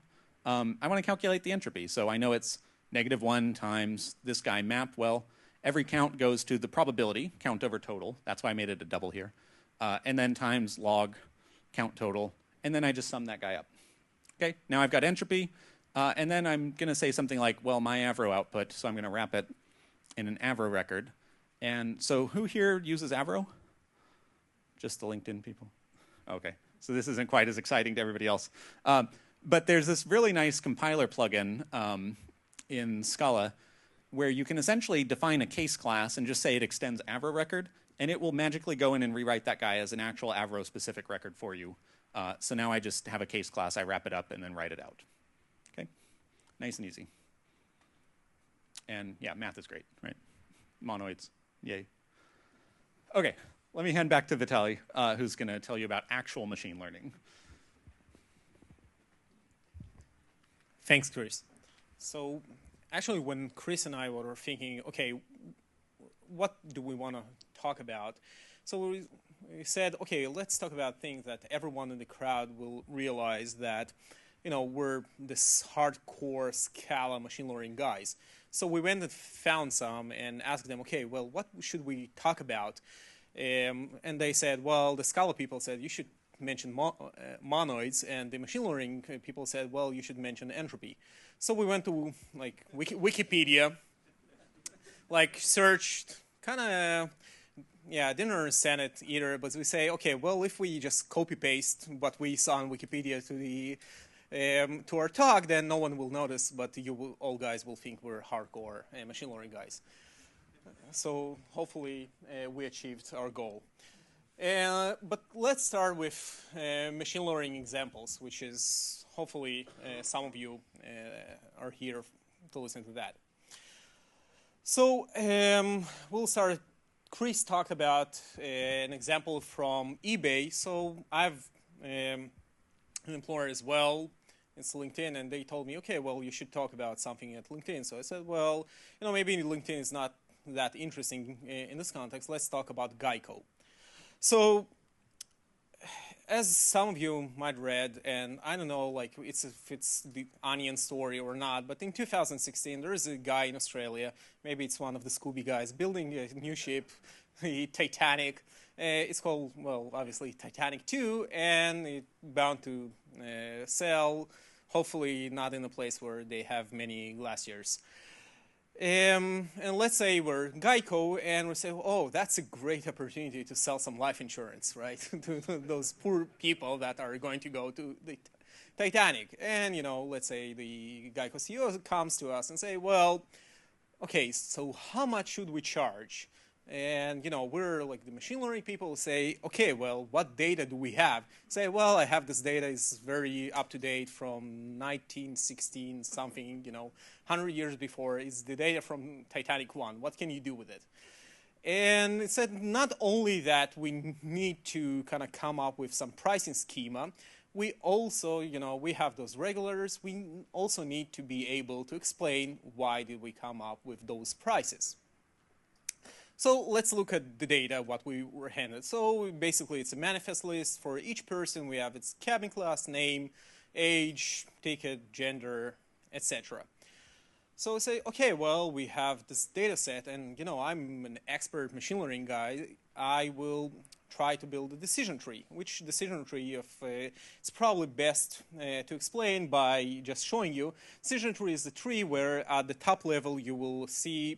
I want to calculate the entropy. So I know it's -1 times this guy map. Well, every count goes to the probability, count over total. That's why I made it a double here. And then times log, count total. And then I just sum that guy up. Okay, now I've got entropy, and then I'm going to say something like, well, my Avro output, so I'm going to wrap it in an Avro record. And so who here uses Avro? Just the LinkedIn people? Okay, so this isn't quite as exciting to everybody else. But there's this really nice compiler plugin in Scala where you can essentially define a case class and just say it extends Avro record, and it will magically go in and rewrite that guy as an actual Avro-specific record for you. So now I just have a case class, I wrap it up, and then write it out. Okay, nice and easy. And yeah, math is great, right? Monoids, yay. Okay, let me hand back to Vitaly, who's going to tell you about actual machine learning. Thanks, Chris. So actually, when Chris and I were thinking, okay, what do we want to talk about? So we said, okay, let's talk about things that everyone in the crowd will realize that, you know, we're this hardcore Scala machine learning guys. So we went and found some and asked them, okay, well, what should we talk about? And they said, well, the Scala people said you should mention monoids, and the machine learning people said, well, you should mention entropy. So we went to like Wikipedia, like searched, kind of, yeah, didn't understand it either, but we say, okay, well, if we just copy paste what we saw on Wikipedia to the to our talk, then no one will notice, but you will, all guys will think we're hardcore machine learning guys. So hopefully we achieved our goal. But let's start with machine learning examples, which is hopefully some of you are here to listen to that. So we'll start. Chris talked about an example from eBay. So I've an employer as well. It's LinkedIn, and they told me, okay, well, you should talk about something at LinkedIn. So I said, well, you know, maybe LinkedIn is not that interesting in this context. Let's talk about Geico. So, as some of you might read, and I don't know, like if it's the Onion story or not, but in 2016 there is a guy in Australia, maybe it's one of the Scooby guys, building a new ship, the Titanic. It's called, well, obviously Titanic 2, and it's bound to sail, hopefully not in a place where they have many glaciers. And let's say we're Geico, and we say, oh, that's a great opportunity to sell some life insurance, right, to those poor people that are going to go to the Titanic. And, you know, let's say the Geico CEO comes to us and say, well, okay, so how much should we charge? And, you know, we're like the machine learning people say, okay, well, what data do we have? Say, well, I have this data. It's very up to date from 1916 something, you know, 100 years before. It's the data from Titanic 1. What can you do with it? And it said not only that we need to kind of come up with some pricing schema, we also, you know, we have those regulars. We also need to be able to explain why did we come up with those prices. So let's look at the data, what we were handed. So basically it's a manifest list. For each person we have its cabin class, name, age, ticket, gender, etc. So I say, okay, well, we have this data set, and you know, I'm an expert machine learning guy. I will try to build a decision tree, which decision tree it's probably best to explain by just showing you. Decision tree is the tree where at the top level you will see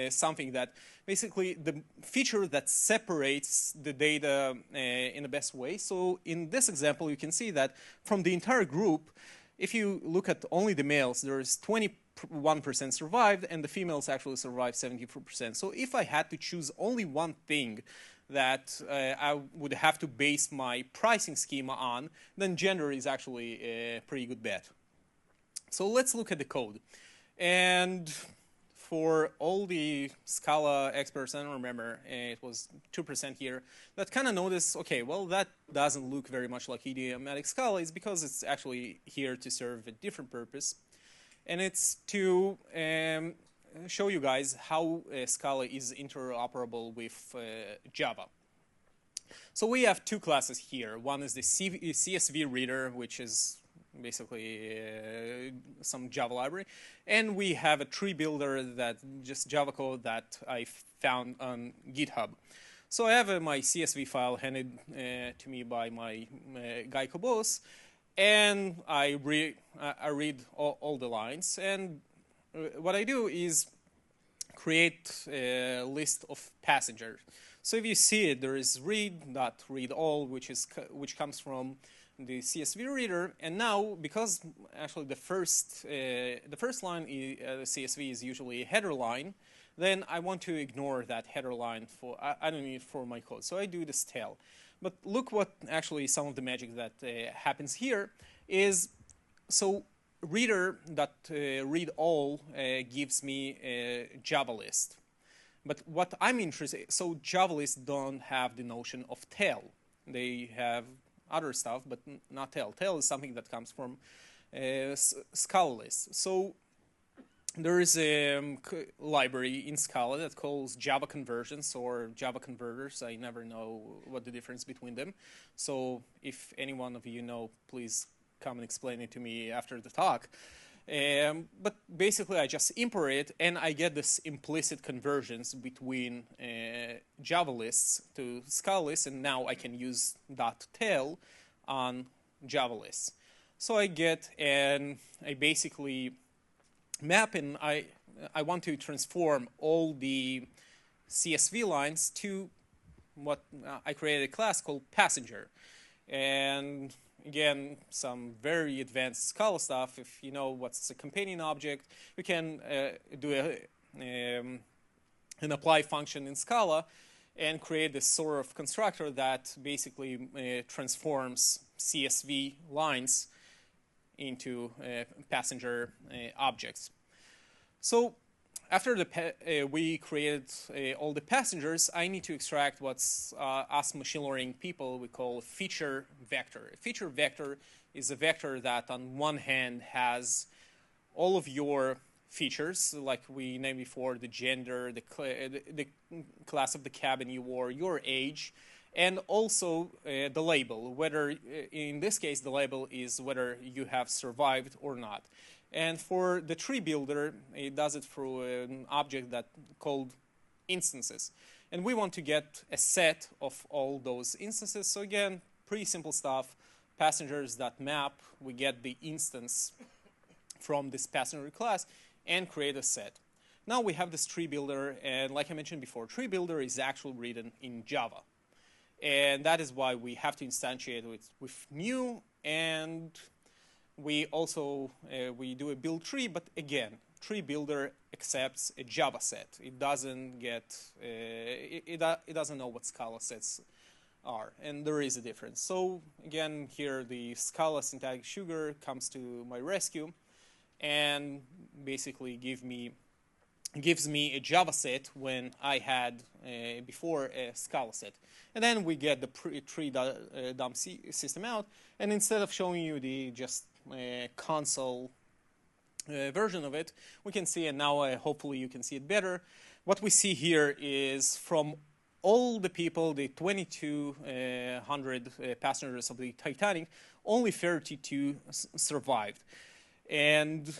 something that basically the feature that separates the data in the best way. So in this example, you can see that from the entire group, if you look at only the males, there's 21% survived, and the females actually survived 74%. So if I had to choose only one thing that I would have to base my pricing schema on, then gender is actually a pretty good bet. So let's look at the code. And for all the Scala experts, I don't remember, it was 2% here, that kind of noticed, okay, well, that doesn't look very much like idiomatic Scala. It's because it's actually here to serve a different purpose. And it's to show you guys how Scala is interoperable with Java. So we have two classes here. One is the CSV reader, which is basically some Java library. And we have a tree builder, that just Java code that I found on GitHub. So I have my CSV file handed to me by my Geico boss. and I read all the lines. And what I do is create a list of passengers. So if you see it, there is read all, which comes from the CSV reader. And now, because actually the first line the CSV is usually a header line, then I want to ignore that header line. I don't need it for my code. So I do this tail. But look what actually some of the magic that happens here is, so read all gives me a Java list. But what I'm interested, so Java lists don't have the notion of tail. They have other stuff, but not tail. Tail is something that comes from Scala lists. So there is a library in Scala that calls Java conversions or Java converters. I never know what the difference between them. So if any one of you know, please come and explain it to me after the talk. But basically, I just import it, and I get this implicit conversions between Java lists to Scala lists, and now I can use .tail on Java lists. So I get, and I basically map, and I want to transform all the CSV lines to what I created a class called passenger. And again, some very advanced Scala stuff. If you know what's a companion object, you can do an apply function in Scala and create this sort of constructor that basically transforms CSV lines into passenger objects. So after we created all the passengers, I need to extract what's us machine learning people we call a feature vector. A feature vector is a vector that on one hand has all of your features, like we named before, the gender, the class of the cabin you wore, your age, and also the label, whether in this case the label is whether you have survived or not. And for the tree builder, it does it through an object that called instances. And we want to get a set of all those instances. So again, pretty simple stuff. Passengers.map, we get the instance from this passenger class and create a set. Now we have this tree builder, and like I mentioned before, tree builder is actually written in Java. And that is why we have to instantiate it with new, and we also we do a build tree, but again, tree builder accepts a Java set. It doesn't get it doesn't know what Scala sets are, and there is a difference. So again, here the Scala syntactic sugar comes to my rescue, and basically gives me a Java set when I had before a Scala set. And then we get the tree dump system out, and instead of showing you the just console version of it, we can see, and now hopefully you can see it better. What we see here is from all the people, the 2,200 passengers of the Titanic, only 32 survived. And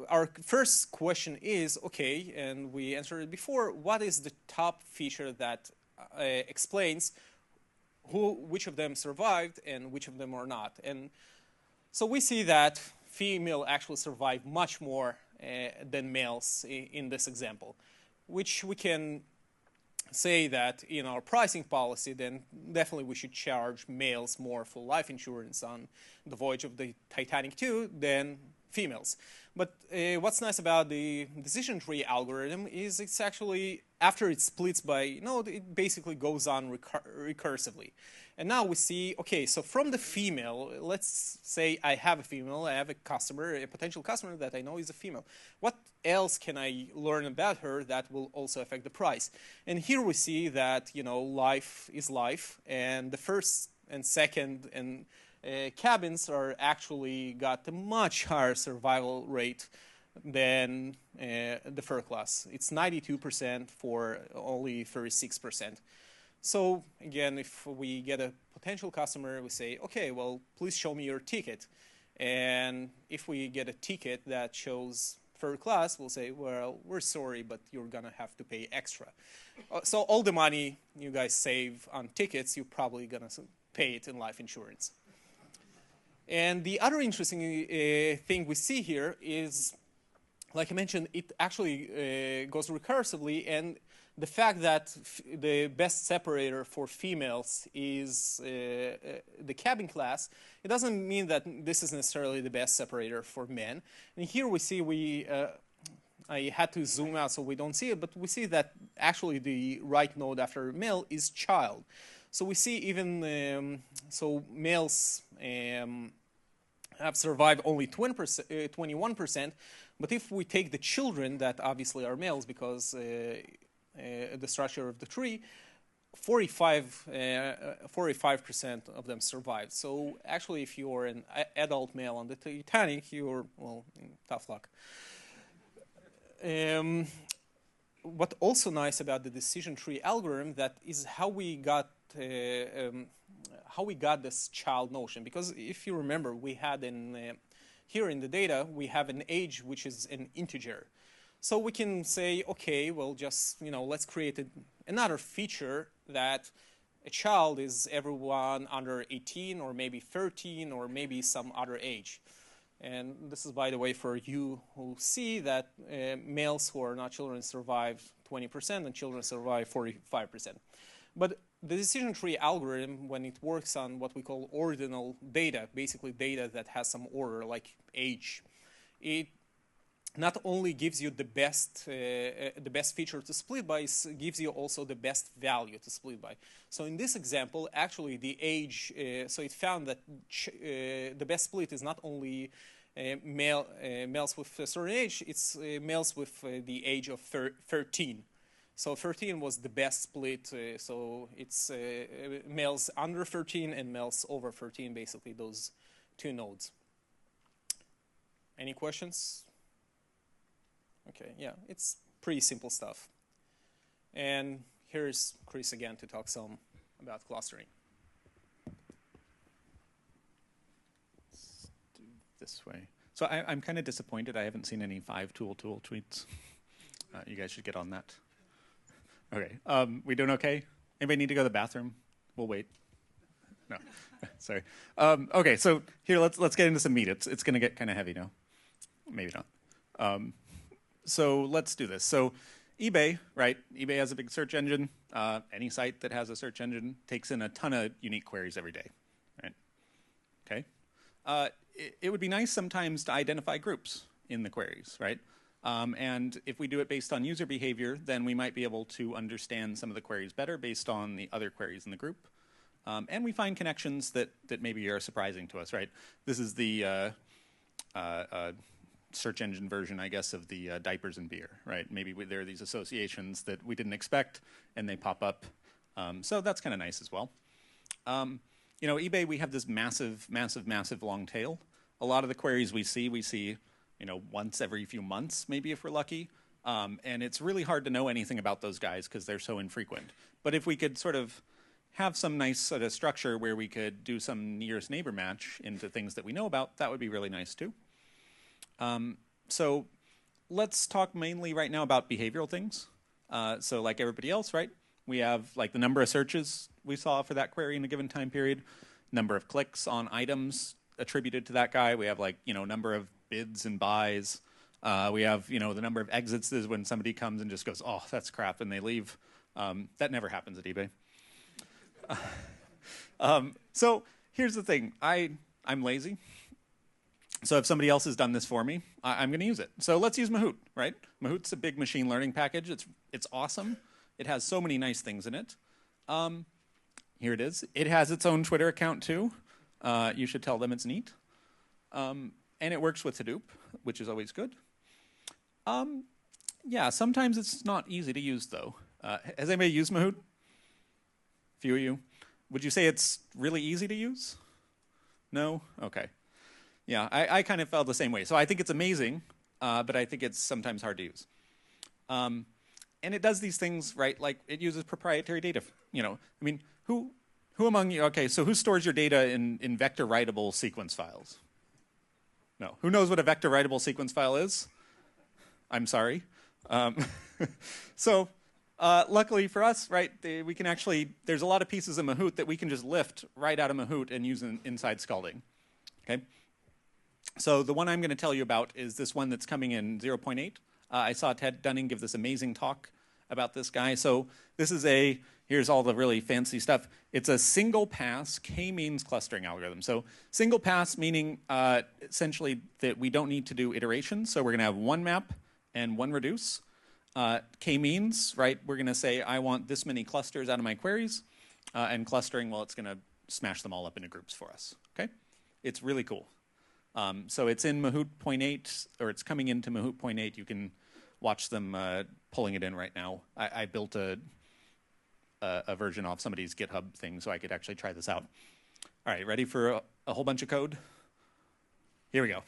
our first question is, okay, and we answered it before, what is the top feature that explains which of them survived and which of them are not? And so we see that female actually survive much more than males in this example, which we can say that in our pricing policy, then definitely we should charge males more for life insurance on the voyage of the Titanic too than females. But what's nice about the decision tree algorithm is it's actually, after it splits by, it basically goes on recursively. And now we see, okay, so from the female, let's say I have a female, I have a customer, a potential customer that I know is a female. What else can I learn about her that will also affect the price? And here we see that, life is life, and the first and second and cabins are actually got a much higher survival rate than the third class. It's 92% for only 36%. So again, if we get a potential customer, we say, okay, well, please show me your ticket. And if we get a ticket that shows third class, we'll say, well, we're sorry, but you're going to have to pay extra. So all the money you guys save on tickets, you're probably going to pay it in life insurance. And the other interesting thing we see here is, like I mentioned, it actually goes recursively, and the fact that the best separator for females is the cabin class, it doesn't mean that this is necessarily the best separator for men. And here we see I had to zoom out so we don't see it, but we see that actually the right node after male is child. So we see even, so males have survived only 21%, but if we take the children that obviously are males because the structure of the tree, 45% of them survived. So actually, if you're an adult male on the Titanic, you're, well, in tough luck. What also nice about the decision tree algorithm that is how we got this child notion. Because if you remember, we had here in the data we have an age which is an integer. So we can say, okay, well, just let's create another feature that a child is everyone under 18 or maybe 13 or maybe some other age. And this is, by the way, for you who see that males who are not children survive 20% and children survive 45%. But the decision tree algorithm, when it works on what we call ordinal data, basically data that has some order like age, it not only gives you the best feature to split by, it gives you also the best value to split by. So in this example, actually the age, so it found that the best split is not only males with a certain age, it's males with the age of 13. So 13 was the best split, so it's males under 13 and males over 13, basically those two nodes. Any questions? Okay, yeah, it's pretty simple stuff. And here's Chris again to talk some about clustering. Let's do this way. So I'm kind of disappointed I haven't seen any 5-tool tweets. You guys should get on that. Okay, we doing okay? Anybody need to go to the bathroom? We'll wait. No, sorry. Okay, so here let's get into some meat. It's going to get kind of heavy now. Maybe not. So let's do this. So eBay, right? eBay has a big search engine. Any site that has a search engine takes in a ton of unique queries every day, right? Okay. It would be nice sometimes to identify groups in the queries, right? And if we do it based on user behavior, then we might be able to understand some of the queries better based on the other queries in the group. And we find connections that maybe are surprising to us, right? This is the search engine version, I guess, of the diapers and beer, right? Maybe there are these associations that we didn't expect, and they pop up. So that's kind of nice as well. eBay, we have this massive long tail. A lot of the queries we see, once every few months, maybe if we're lucky. And it's really hard to know anything about those guys because they're so infrequent. But if we could sort of have some nice sort of structure where we could do some nearest neighbor match into things that we know about, that would be really nice too. So let's talk mainly right now about behavioral things. So like everybody else, right? We have like the number of searches we saw for that query in a given time period, number of clicks on items attributed to that guy. We have like, number of bids and buys. We have, the number of exits is when somebody comes and just goes, oh, that's crap, and they leave. That never happens at eBay. So here's the thing. I'm lazy. So if somebody else has done this for me, I'm going to use it. So let's use Mahout, right? Mahout's a big machine learning package. It's awesome. It has so many nice things in it. Here it is. It has its own Twitter account too. You should tell them it's neat. And it works with Hadoop, which is always good. Yeah, sometimes it's not easy to use though. Has anybody used Mahout? A few of you. Would you say it's really easy to use? No? Okay. Yeah, I kind of felt the same way. So I think it's amazing, but I think it's sometimes hard to use. And it does these things, right? Like it uses proprietary data. Who among you? Okay, so who stores your data in vector writable sequence files? No. Who knows what a vector writable sequence file is? I'm sorry. So luckily for us, right? We can actually. There's a lot of pieces of Mahout that we can just lift right out of Mahout and use inside Scalding. Okay. So the one I'm going to tell you about is this one that's coming in 0.8. I saw Ted Dunning give this amazing talk about this guy. So this is here's all the really fancy stuff. It's a single pass k-means clustering algorithm. So single pass meaning essentially that we don't need to do iterations. So we're going to have one map and one reduce. K-means, right, we're going to say I want this many clusters out of my queries. And clustering, well, it's going to smash them all up into groups for us. Okay? It's really cool. So it's in Mahout 0.8, or it's coming into Mahout 0.8. You can watch them pulling it in right now. I built a version off somebody's GitHub thing so I could actually try this out. All right, ready for a whole bunch of code? Here we go.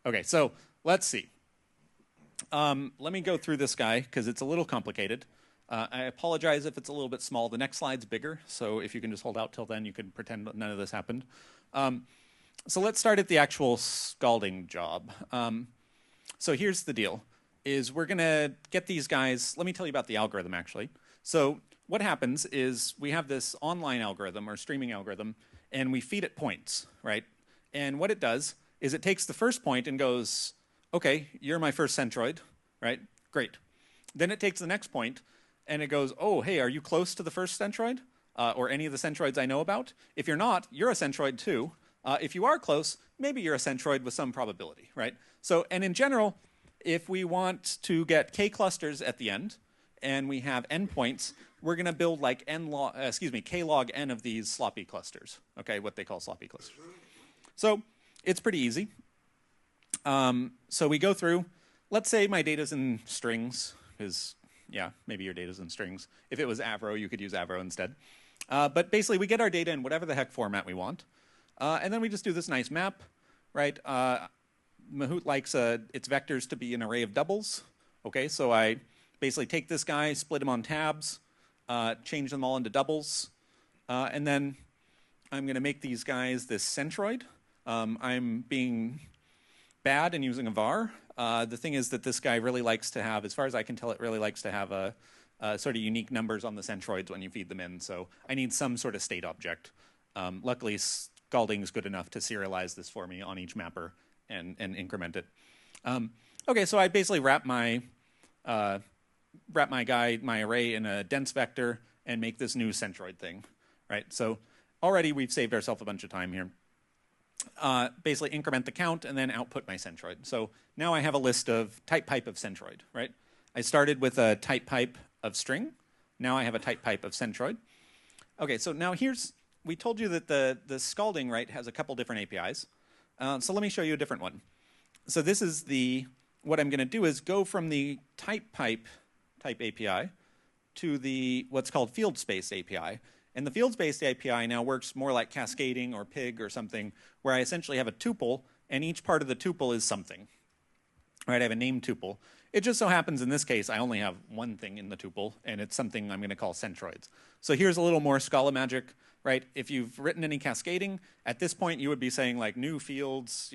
Okay, so let's see. Let me go through this guy because it's a little complicated. I apologize if it's a little bit small. The next slide's bigger, so if you can just hold out till then, you can pretend none of this happened. So let's start at the actual scalding job. So here's the deal, is we're going to get these guys. Let me tell you about the algorithm, actually. So what happens is we have this online algorithm or streaming algorithm, and we feed it points, right? And what it does is it takes the first point and goes, OK, you're my first centroid, right? Great. Then it takes the next point, and it goes, oh, hey, are you close to the first centroid or any of the centroids I know about? If you're not, you're a centroid too. If you are close, maybe you're a centroid with some probability, right? So, and in general, if we want to get k clusters at the end, and we have n points, we're going to build like k log n of these sloppy clusters, okay, what they call sloppy clusters. So it's pretty easy. So we go through, let's say my data's in strings, because, yeah, maybe your data's in strings. If it was Avro, you could use Avro instead. But basically, we get our data in whatever the heck format we want. And then we just do this nice map, right? Mahout likes its vectors to be an array of doubles. Okay, so I basically take this guy, split him on tabs, change them all into doubles, and then I'm going to make these guys this centroid. I'm being bad and using a var. The thing is that this guy really likes to have, as far as I can tell, it really likes to have a sort of unique numbers on the centroids when you feed them in. So I need some sort of state object. Luckily, Scalding is good enough to serialize this for me on each mapper and increment it. Okay, so I basically wrap my array in a dense vector and make this new centroid thing, right? So already we've saved ourselves a bunch of time here. Basically increment the count and then output my centroid. So now I have a list of type pipe of centroid, right? I started with a type pipe of string. Now I have a type pipe of centroid. Okay, so now we told you that the scalding, right, has a couple different APIs. So let me show you a different one. So this is what I'm going to do is go from the type API to the what's called field space API. And the field space API now works more like cascading or pig or something, where I essentially have a tuple, and each part of the tuple is something. Right, I have a named tuple. It just so happens in this case I only have one thing in the tuple, and it's something I'm going to call centroids. So here's a little more Scala magic. Right? If you've written any cascading, at this point you would be saying like new fields,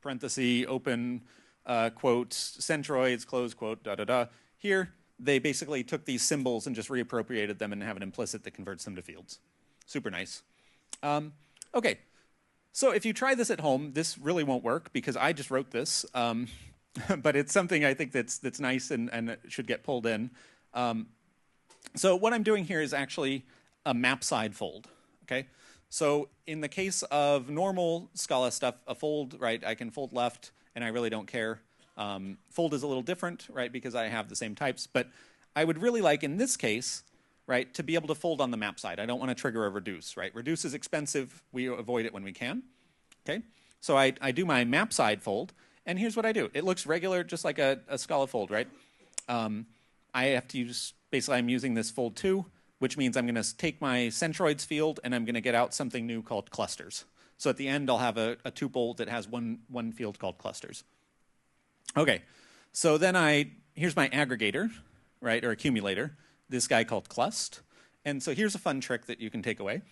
parenthesis, open, quote, centroids, close quote, da da da. Here, they basically took these symbols and just reappropriated them and have an implicit that converts them to fields. Super nice. Okay, so if you try this at home, this really won't work because I just wrote this, but it's something I think that's nice and should get pulled in. So what I'm doing here is actually a map side fold. Okay, so in the case of normal Scala stuff, a fold, right, I can fold left, and I really don't care. Fold is a little different, right, because I have the same types, but I would really like, in this case, right, to be able to fold on the map side. I don't want to trigger a reduce, right? Reduce is expensive. We avoid it when we can, okay? So I do my map side fold, and here's what I do. It looks regular, just like a Scala fold, right? I have to use, basically I'm using this fold 2, which means I'm going to take my centroids field and I'm going to get out something new called clusters. So at the end, I'll have a tuple that has one field called clusters. Okay, so then here's my aggregator, right, or accumulator, this guy called clust. And so here's a fun trick that you can take away.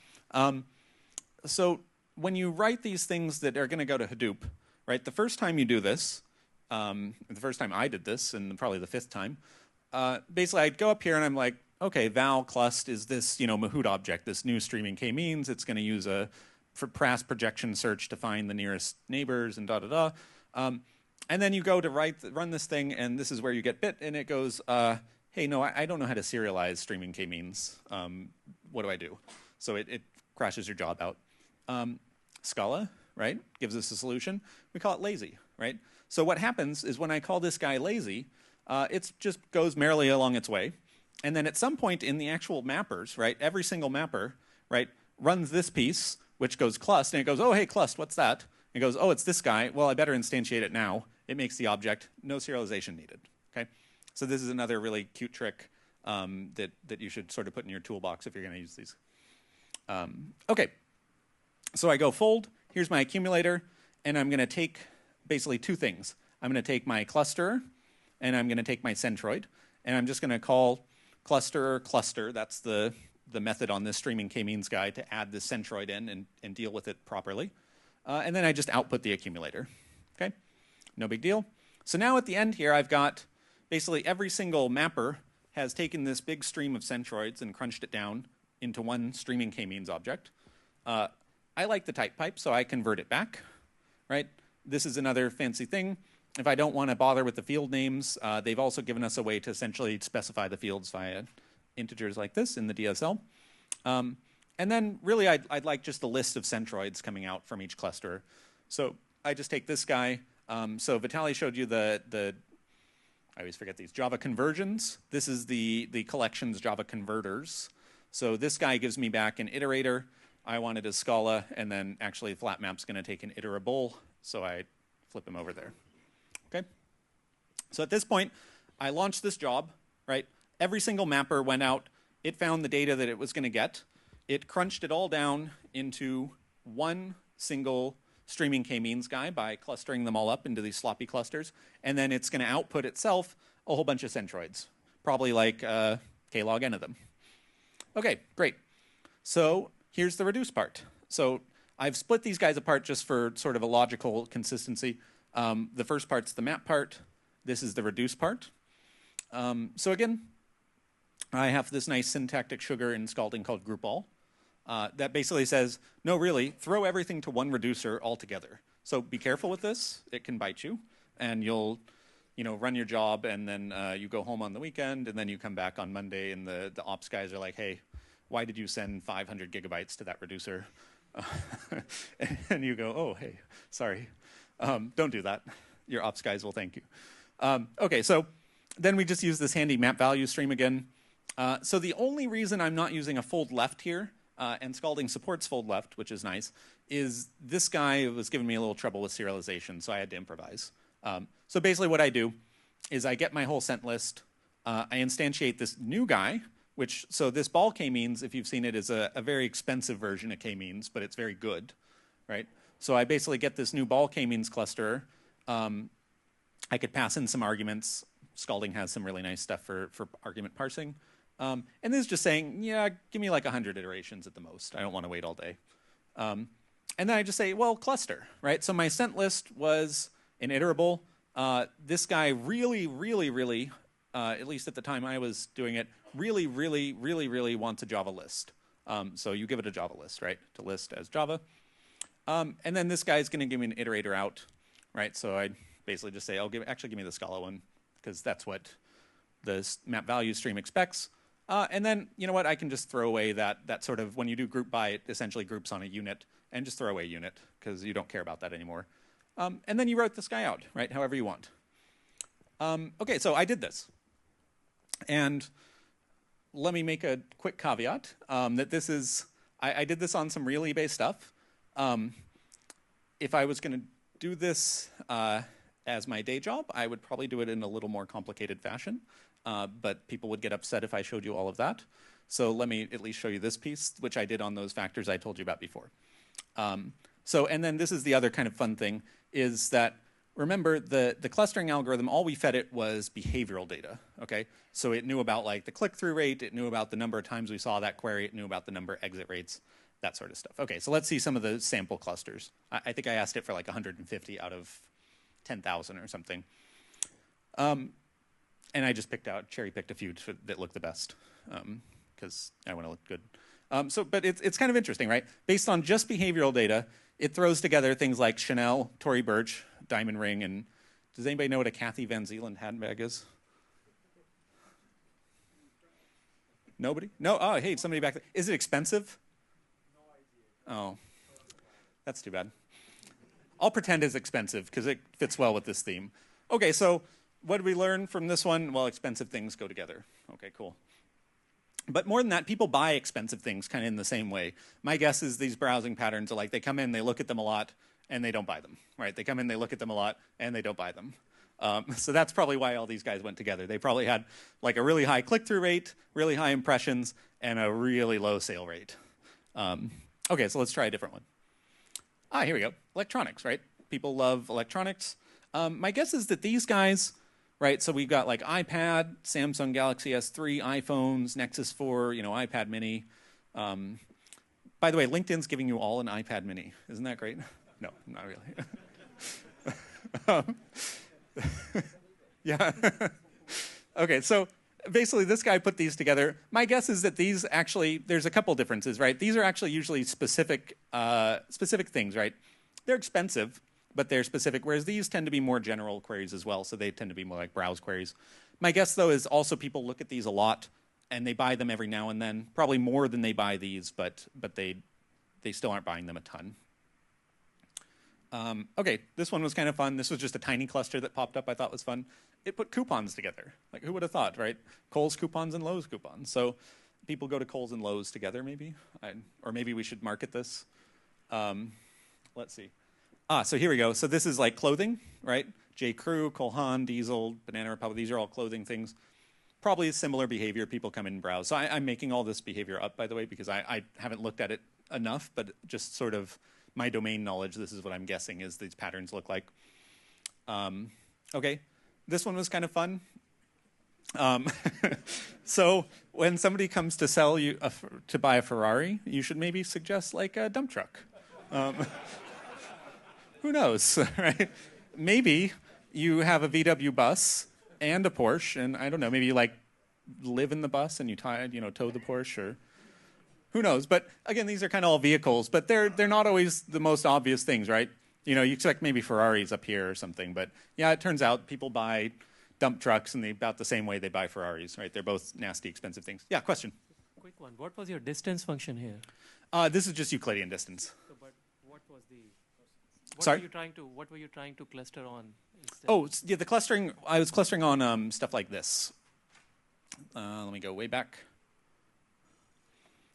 So when you write these things that are going to go to Hadoop, right, the first time you do this, the first time I did this, and probably the 5th time, basically I'd go up here and I'm like, okay, val clust is this, Mahout object, this new streaming k-means. It's going to use a for past projection search to find the nearest neighbors and da-da-da. And then you go to run this thing, and this is where you get bit, and it goes, hey, no, I don't know how to serialize streaming k-means. What do I do? So it crashes your job out. Scala, right, gives us a solution. We call it lazy, right? So what happens is when I call this guy lazy, it just goes merrily along its way. And then at some point in the actual mappers, right, every single mapper, right, runs this piece, which goes clust, and it goes, oh, hey, clust, what's that? It goes, oh, it's this guy. Well, I better instantiate it now. It makes the object. No serialization needed, okay? So this is another really cute trick that you should sort of put in your toolbox if you're going to use these. Okay, so I go fold. Here's my accumulator, and I'm going to take basically two things. I'm going to take my cluster, and I'm going to take my centroid, and I'm just going to call cluster. That's the method on this streaming k-means guy to add this centroid in and deal with it properly. And then I just output the accumulator. Okay, no big deal. So now at the end here, I've got basically every single mapper has taken this big stream of centroids and crunched it down into one streaming k-means object. I like the type pipe, so I convert it back, right? This is another fancy thing. If I don't want to bother with the field names, they've also given us a way to essentially specify the fields via integers like this in the DSL. And then really I'd like just a list of centroids coming out from each cluster. So I just take this guy. So Vitaly showed you the I always forget these, Java conversions. This is the collections Java converters. So this guy gives me back an iterator. I want it as Scala, and then actually flat map's going to take an iterable, so I flip him over there. Okay. So at this point, I launched this job, right? Every single mapper went out. It found the data that it was going to get. It crunched it all down into one single streaming k-means guy by clustering them all up into these sloppy clusters. And then it's going to output itself a whole bunch of centroids, probably like k log n of them. Okay, great. So here's the reduce part. So I've split these guys apart just for sort of a logical consistency. The first part's the map part. This is the reduce part. So again, I have this nice syntactic sugar in Scalding called group all. That basically says, no, really, throw everything to one reducer altogether. So be careful with this. It can bite you. And you'll run your job, and then you go home on the weekend, and then you come back on Monday, and the ops guys are like, hey, why did you send 500 gigabytes to that reducer? And you go, oh, hey, sorry. Don't do that. Your ops guys will thank you. Okay, so then we just use this handy map value stream again. So the only reason I'm not using a fold left here, and Scalding supports fold left, which is nice, is this guy was giving me a little trouble with serialization, so I had to improvise. So basically what I do is I get my whole cent list, I instantiate this new guy, so this ball k-means, if you've seen it, is a very expensive version of k-means, but it's very good, right? So I basically get this new ball k-means cluster. I could pass in some arguments. Scalding has some really nice stuff for argument parsing. And this is just saying, yeah, give me like 100 iterations at the most. I don't want to wait all day. And then I just say, well, cluster, right? So my cent list was an iterable. This guy really, at least at the time I was doing it, really wants a Java list. So you give it a Java list, right? To list as Java. And then this guy's going to give me an iterator out, right? So I basically just say, actually give me the Scala one, because that's what the map value stream expects. And then, you know what, I can just throw away that sort of, when you do group by, it essentially groups on a unit, and just throw away unit, because you don't care about that anymore. And then you wrote this guy out, right, however you want. Okay, so I did this. And let me make a quick caveat that this is, I did this on some real eBay stuff. If I was going to do this as my day job, I would probably do it in a little more complicated fashion. But people would get upset if I showed you all of that. So let me at least show you this piece, which I did on those factors I told you about before. And then this is the other kind of fun thing, is that, remember, the clustering algorithm, all we fed it was behavioral data, okay? So it knew about like the click-through rate, it knew about the number of times we saw that query, it knew about the number of exit rates, that sort of stuff. Okay, so let's see some of the sample clusters. I think I asked it for like 150 out of 10,000 or something. And I just cherry-picked a few that looked the best, because I want to look good. But it's kind of interesting, right? Based on just behavioral data, it throws together things like Chanel, Tory Burch, diamond ring, and does anybody know what a Kathy Van Zeeland handbag is? Nobody? No? Oh, hey, somebody back there. Is it expensive? Oh, that's too bad. I'll pretend it's expensive because it fits well with this theme. Okay, so what did we learn from this one? Well, expensive things go together. Okay, cool. But more than that, people buy expensive things kind of in the same way. My guess is these browsing patterns are like they come in, they look at them a lot, and they don't buy them, right? They come in, they look at them a lot, and they don't buy them. So that's probably why all these guys went together. They probably had like a really high click-through rate, really high impressions, and a really low sale rate. Okay, so let's try a different one. Here we go. Electronics, right? People love electronics. My guess is that these guys, right, so we've got like iPad, Samsung Galaxy S3, iPhones, Nexus 4, iPad mini. By the way, LinkedIn's giving you all an iPad mini. Isn't that great? No, not really. Yeah. Okay, so basically this guy put these together. My guess is that these actually, there's a couple differences, right? These are actually usually specific things, right? They're expensive, but they're specific, whereas these tend to be more general queries as well, so they tend to be more like browse queries. My guess, though, is also people look at these a lot, and they buy them every now and then, probably more than they buy these, but they still aren't buying them a ton. Okay, this one was kind of fun. This was just a tiny cluster that popped up I thought was fun. It put coupons together. Like, who would have thought, right? Kohl's coupons and Lowe's coupons. So people go to Kohl's and Lowe's together, maybe. Or maybe we should market this. Let's see. So here we go. So this is like clothing, right? J. Crew, Cole Haan, Diesel, Banana Republic. These are all clothing things. Probably a similar behavior. People come in and browse. So I'm making all this behavior up, by the way, because I haven't looked at it enough, but just sort of my domain knowledge, this is what I'm guessing is these patterns look like. Okay, this one was kind of fun. So when somebody comes to sell you to buy a Ferrari, you should maybe suggest like a dump truck. Who knows, right? Maybe you have a VW bus and a Porsche, and I don't know, maybe you like live in the bus and you tow the Porsche, or who knows? But again, these are kind of all vehicles, but they're not always the most obvious things, right? You expect maybe Ferraris up here or something, but yeah, it turns out people buy dump trucks in about the same way they buy Ferraris, right? They're both nasty, expensive things. Yeah, question? Quick one. What was your distance function here? This is just Euclidean distance. So, but what was the... Sorry? What were you trying to cluster on instead? Oh, yeah, the clustering, I was clustering on stuff like this. Let me go way back.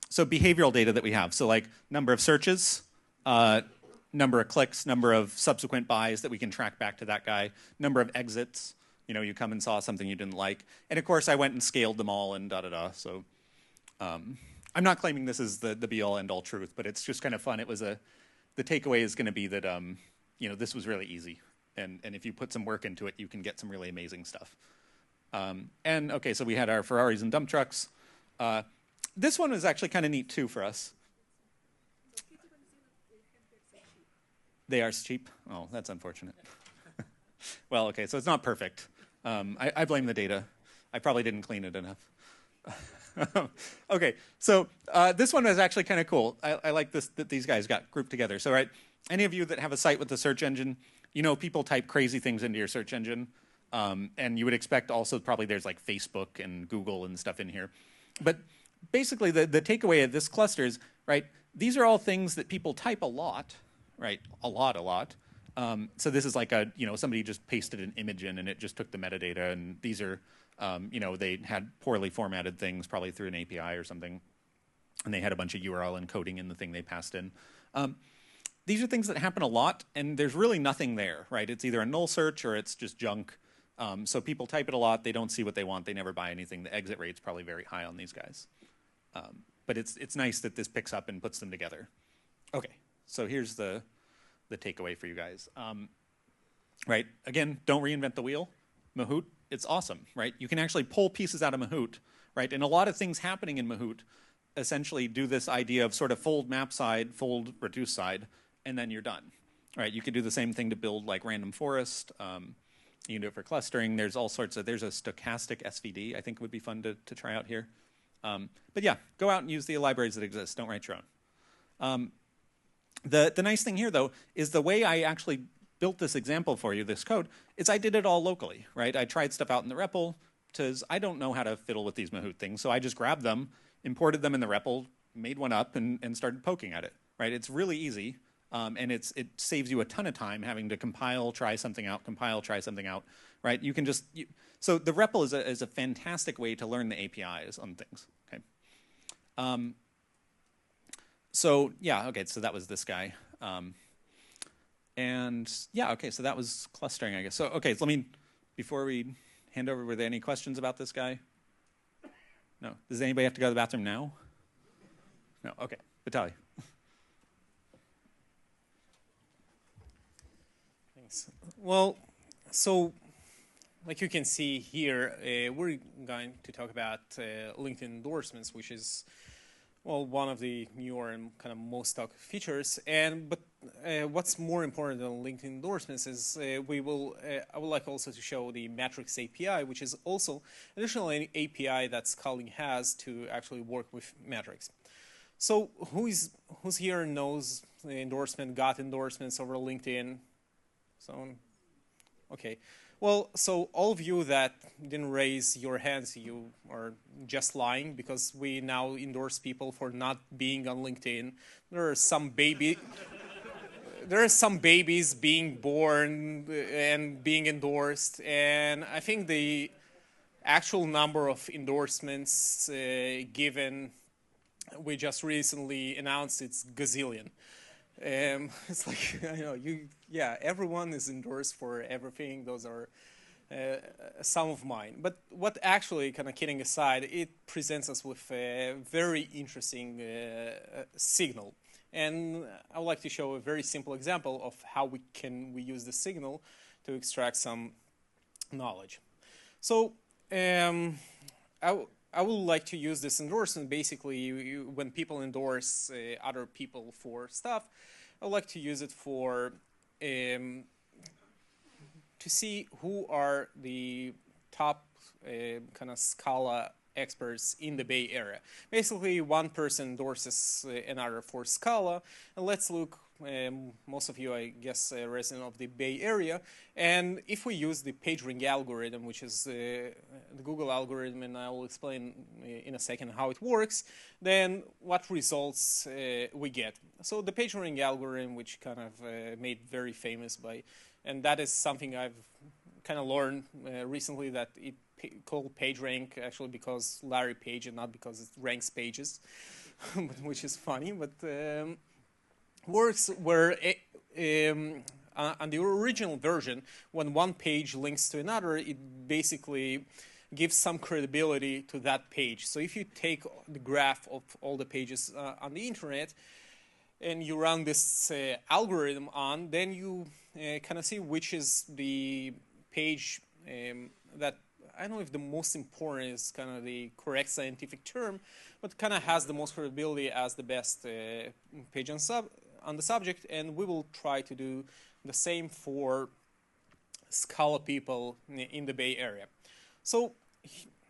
So behavioral data that we have. So like number of searches, number of clicks, number of subsequent buys that we can track back to that guy, number of exits. You come and saw something you didn't like. And of course, I went and scaled them all and da-da-da. So I'm not claiming this is the be-all, end-all truth, but it's just kind of fun. It was the takeaway is going to be that this was really easy. And if you put some work into it, you can get some really amazing stuff. And okay, so we had our Ferraris and dump trucks. This one was actually kind of neat too for us. They are cheap? Oh, that's unfortunate. Well, okay, so it's not perfect. I blame the data. I probably didn't clean it enough. Okay, so this one is actually kind of cool. I like this that these guys got grouped together. So, right, any of you that have a site with a search engine, people type crazy things into your search engine, and you would expect also probably there's like Facebook and Google and stuff in here. But basically, the takeaway of this cluster is, right, these are all things that people type a lot, right, a lot. So this is like somebody just pasted an image in and it just took the metadata, and these are, they had poorly formatted things, probably through an API or something, and they had a bunch of URL encoding in the thing they passed in. These are things that happen a lot, and there's really nothing there, right? It's either a null search or it's just junk. So people type it a lot, they don't see what they want, they never buy anything. The exit rate's probably very high on these guys. But it's nice that this picks up and puts them together. Okay, so here's the takeaway for you guys. Right, again, don't reinvent the wheel. Mahout, it's awesome, right? You can actually pull pieces out of Mahout, right? And a lot of things happening in Mahout essentially do this idea of sort of fold map side, fold reduce side, and then you're done, right? You could do the same thing to build like random forest. You can do it for clustering. There's all sorts of, there's a stochastic SVD I think would be fun to try out here. But yeah, go out and use the libraries that exist. Don't write your own. The nice thing here, though, is the way I actually built this example for you, this code, is I did it all locally, right? I tried stuff out in the REPL, because I don't know how to fiddle with these Mahout things, so I just grabbed them, imported them in the REPL, made one up, and started poking at it, right? It's really easy, and it saves you a ton of time having to compile, try something out, compile, try something out, right? You can just, so the REPL is a fantastic way to learn the APIs on things, okay? So yeah, okay, so that was this guy. And yeah, okay, so that was clustering, I guess. So okay, so let me, before we hand over, were there any questions about this guy? No. Does anybody have to go to the bathroom now? No, okay, Vitaly. Thanks. Well, so like you can see here, we're going to talk about LinkedIn endorsements, which is, well, one of the newer and kind of most talked features. But what's more important than LinkedIn endorsements is I would like also to show the metrics API, which is also additional API that Scalding has to actually work with metrics. So who's here knows the endorsement, got endorsements over LinkedIn? So, okay. Well, so all of you that didn't raise your hands, you are just lying, because we now endorse people for not being on LinkedIn. There are some babies being born and being endorsed, and I think the actual number of endorsements given, we just recently announced it's gazillion. It's like, yeah, everyone is endorsed for everything. Those are some of mine. But what actually, kind of kidding aside, it presents us with a very interesting signal. And I would like to show a very simple example of how we use the signal to extract some knowledge. So I would like to use this endorsement. Basically, when people endorse other people for stuff, I would like to use it for to see who are the top kind of Scala experts in the Bay Area. Basically, one person endorses another for Scala, and let's look. Most of you, I guess, resident of the Bay Area. And if we use the PageRank algorithm, which is the Google algorithm, and I will explain in a second how it works, then what results we get. So the PageRank algorithm, which kind of made very famous by, and that is something I've kind of learned recently, that it called PageRank actually because Larry Page and not because it ranks pages, which is funny, but works where on the original version, when one page links to another, it basically gives some credibility to that page. So if you take the graph of all the pages on the internet and you run this algorithm on, then you kind of see which is the page that, I don't know if the most important is kind of the correct scientific term, but kind of has the most credibility as the best page on the subject, and we will try to do the same for Scala people in the Bay Area. So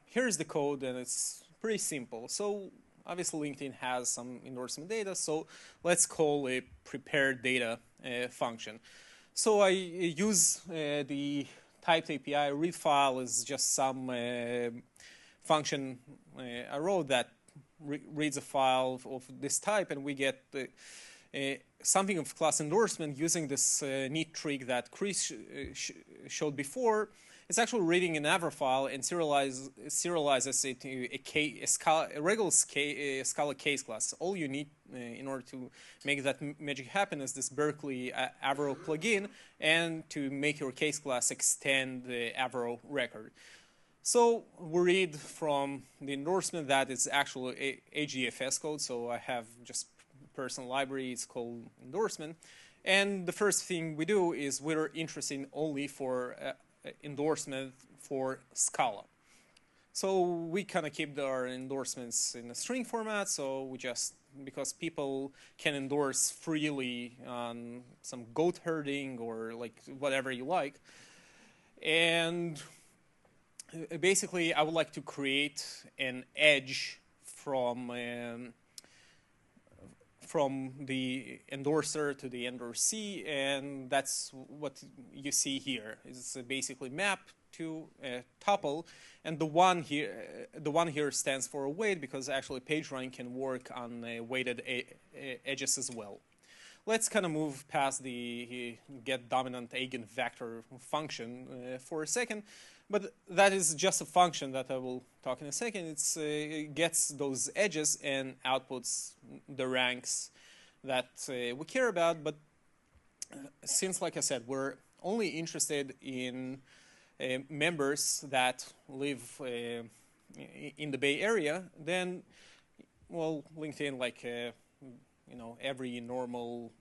here's the code, and it's pretty simple. So obviously LinkedIn has some endorsement data, so let's call a prepared data function. So I use the typed API. Read file is just some function I wrote that reads a file of this type, and we get something of class endorsement using this neat trick that Chris showed before. It's actually reading an Avro file and serializes it to a regular Scala case class. All you need in order to make that magic happen is this Berkeley Avro plugin, and to make your case class extend the Avro record. So we read from the endorsement that it's actually HDFS code, so I have just personal library, it's called endorsement. And the first thing we do is we're interested only for endorsement for Scala. So we kind of keep our endorsements in a string format, so we just, because people can endorse freely on some goat herding or like whatever you like. And basically I would like to create an edge from the endorser to the endorsee, and that's what you see here. It's basically map to a tuple, and the one here stands for a weight because actually PageRank can work on weighted edges as well. Let's kind of move past the get dominant eigenvector function for a second, but that is just a function that I will talk in a second. It gets those edges and outputs the ranks that we care about, but since, like I said, we're only interested in members that live in the Bay Area, then, well, LinkedIn, like every normal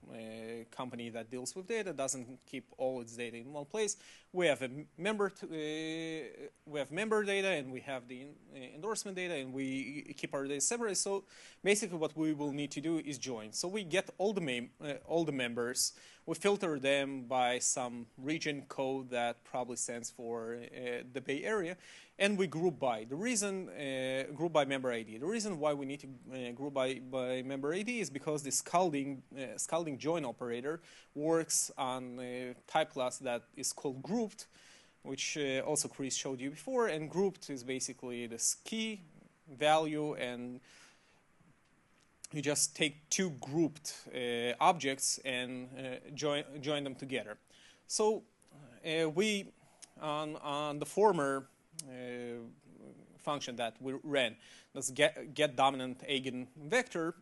company that deals with data doesn't keep all its data in one place. We have member data, and we have the endorsement data, and we keep our data separate. So basically, what we will need to do is join. So we get all the members. We filter them by some region code that probably stands for the Bay Area, and we group by. The reason group by member ID. The reason why we need to group by member ID is because the scalding join operator works on a type class that is called grouped, which also Chris showed you before. And grouped is basically this key value, and you just take two grouped objects and join them together. So we on the former function that we ran, this get dominant eigenvector,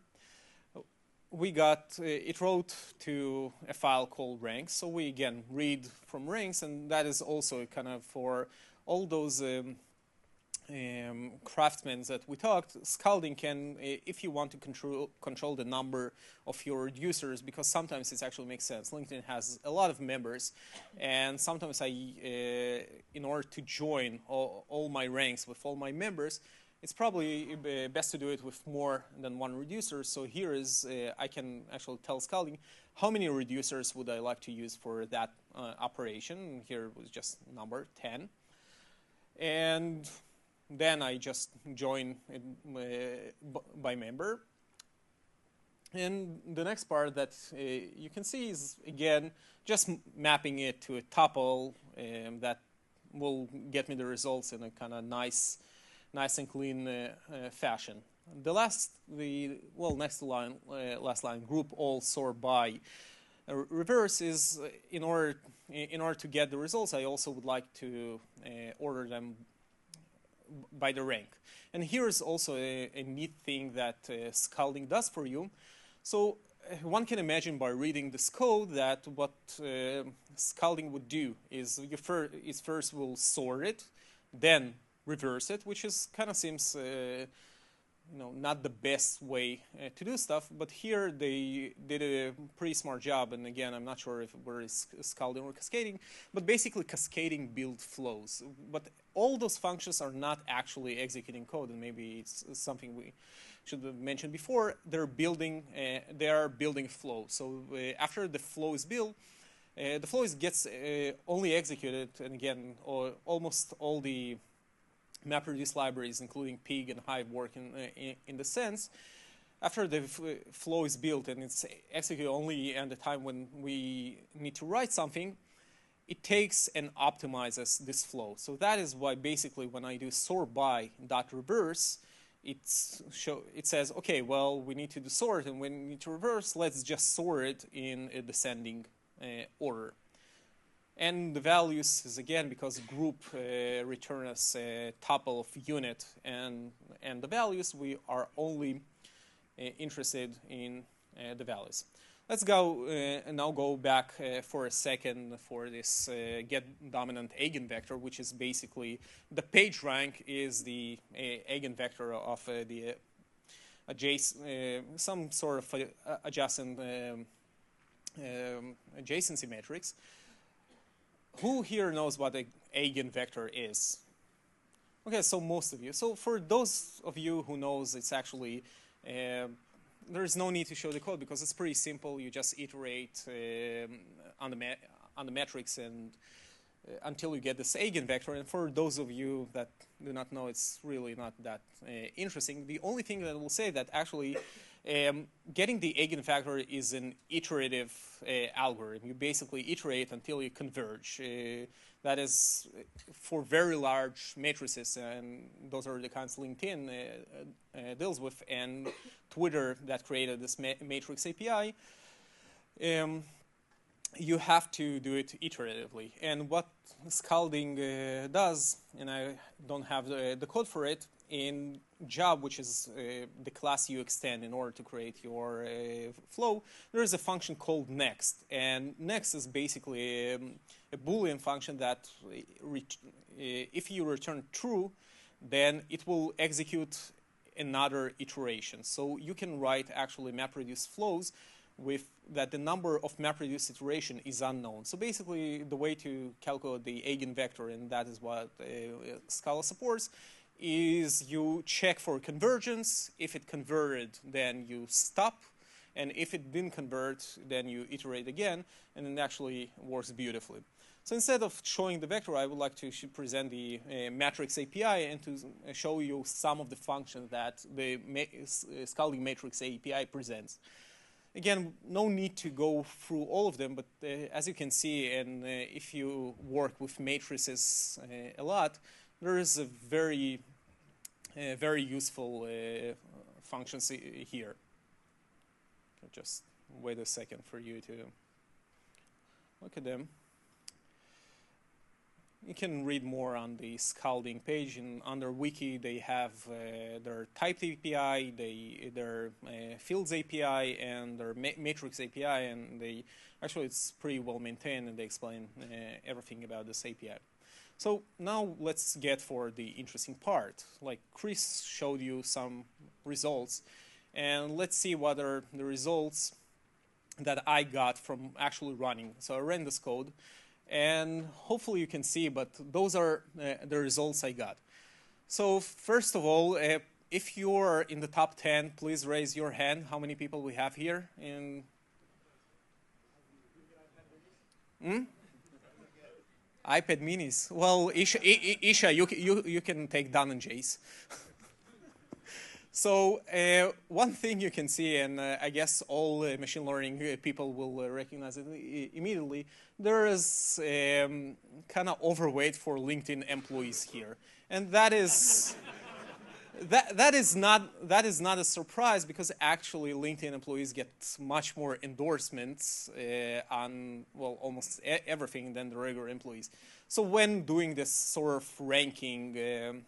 we got it wrote to a file called ranks. So we again read from ranks, and that is also kind of for all those craftsmen that we talked. Scalding can, if you want to control the number of your reducers, because sometimes it actually makes sense. LinkedIn has a lot of members, and sometimes in order to join all my ranks with all my members, it's probably best to do it with more than one reducer. So here is, I can actually tell Scalding how many reducers would I like to use for that operation. Here was just number 10. And then I just join by member. And the next part that you can see is, again, just mapping it to a tuple that will get me the results in a kind of nice and clean fashion. Last line, group all sort by. Reverse is in order to get the results, I also would like to order them by the rank. And here is also a neat thing that Scalding does for you. So one can imagine by reading this code that what Scalding would do is first will sort it, then reverse it, which is kind of seems not the best way to do stuff, but here they did a pretty smart job. And again, I'm not sure if we're scalding or cascading, but basically cascading build flows. But all those functions are not actually executing code, and maybe it's something we should have mentioned before. They are building flow. So after the flow is built, the flow gets only executed, and again, almost all the MapReduce libraries, including Pig and Hive, work in the sense. After the flow is built and it's executed only at the time when we need to write something, it takes and optimizes this flow. So that is why basically when I do sort by dot reverse, it says, okay, well, we need to do sort, and when we need to reverse, let's just sort it in a descending order. And the values is, again, because group return us a tuple of unit and the values, we are only interested in the values. Let's go now go back for a second for this get dominant eigenvector, which is basically the page rank is the eigenvector of the adjacent, some sort of adjacent adjacency matrix. Who here knows what an eigenvector is? Okay, so most of you. So for those of you who knows, it's actually, there is no need to show the code because it's pretty simple. You just iterate on the matrix and until you get this eigenvector. And for those of you that do not know, it's really not that interesting. The only thing that I will say that actually getting the eigenvector is an iterative algorithm. You basically iterate until you converge. That is for very large matrices, and those are the kinds LinkedIn deals with, and Twitter that created this matrix API. You have to do it iteratively. And what Scalding does, and I don't have the code for it, in job, which is the class you extend in order to create your flow, there is a function called next. And next is basically a Boolean function that if you return true, then it will execute another iteration. So you can write actually MapReduce flows with that the number of MapReduce iteration is unknown. So basically the way to calculate the eigenvector, and that is what Scala supports, is you check for convergence. If it converted, then you stop. And if it didn't convert, then you iterate again, and it actually works beautifully. So instead of showing the vector, I would like to present the matrix API and to show you some of the functions that the Scalding matrix API presents. Again, no need to go through all of them, but as you can see, and if you work with matrices a lot, there is a very useful functions here. Just wait a second for you to look at them. You can read more on the Scalding page, and under Wiki they have their typed API, their fields API, and their matrix API, and actually it's pretty well maintained, and they explain everything about this API. So now let's get for the interesting part. Like Chris showed you some results, and let's see what are the results that I got from actually running. So I ran this code, and hopefully you can see, but those are the results I got. So first of all, if you're in the top 10, please raise your hand. How many people we have here? iPad minis. Well, Isha, you can take Dan and Jace. So one thing you can see, and I guess all machine learning people will recognize it immediately, there is kind of overweight for LinkedIn employees here, and that is that is not a surprise, because actually LinkedIn employees get much more endorsements on, well, almost everything than the regular employees. So when doing this sort of ranking,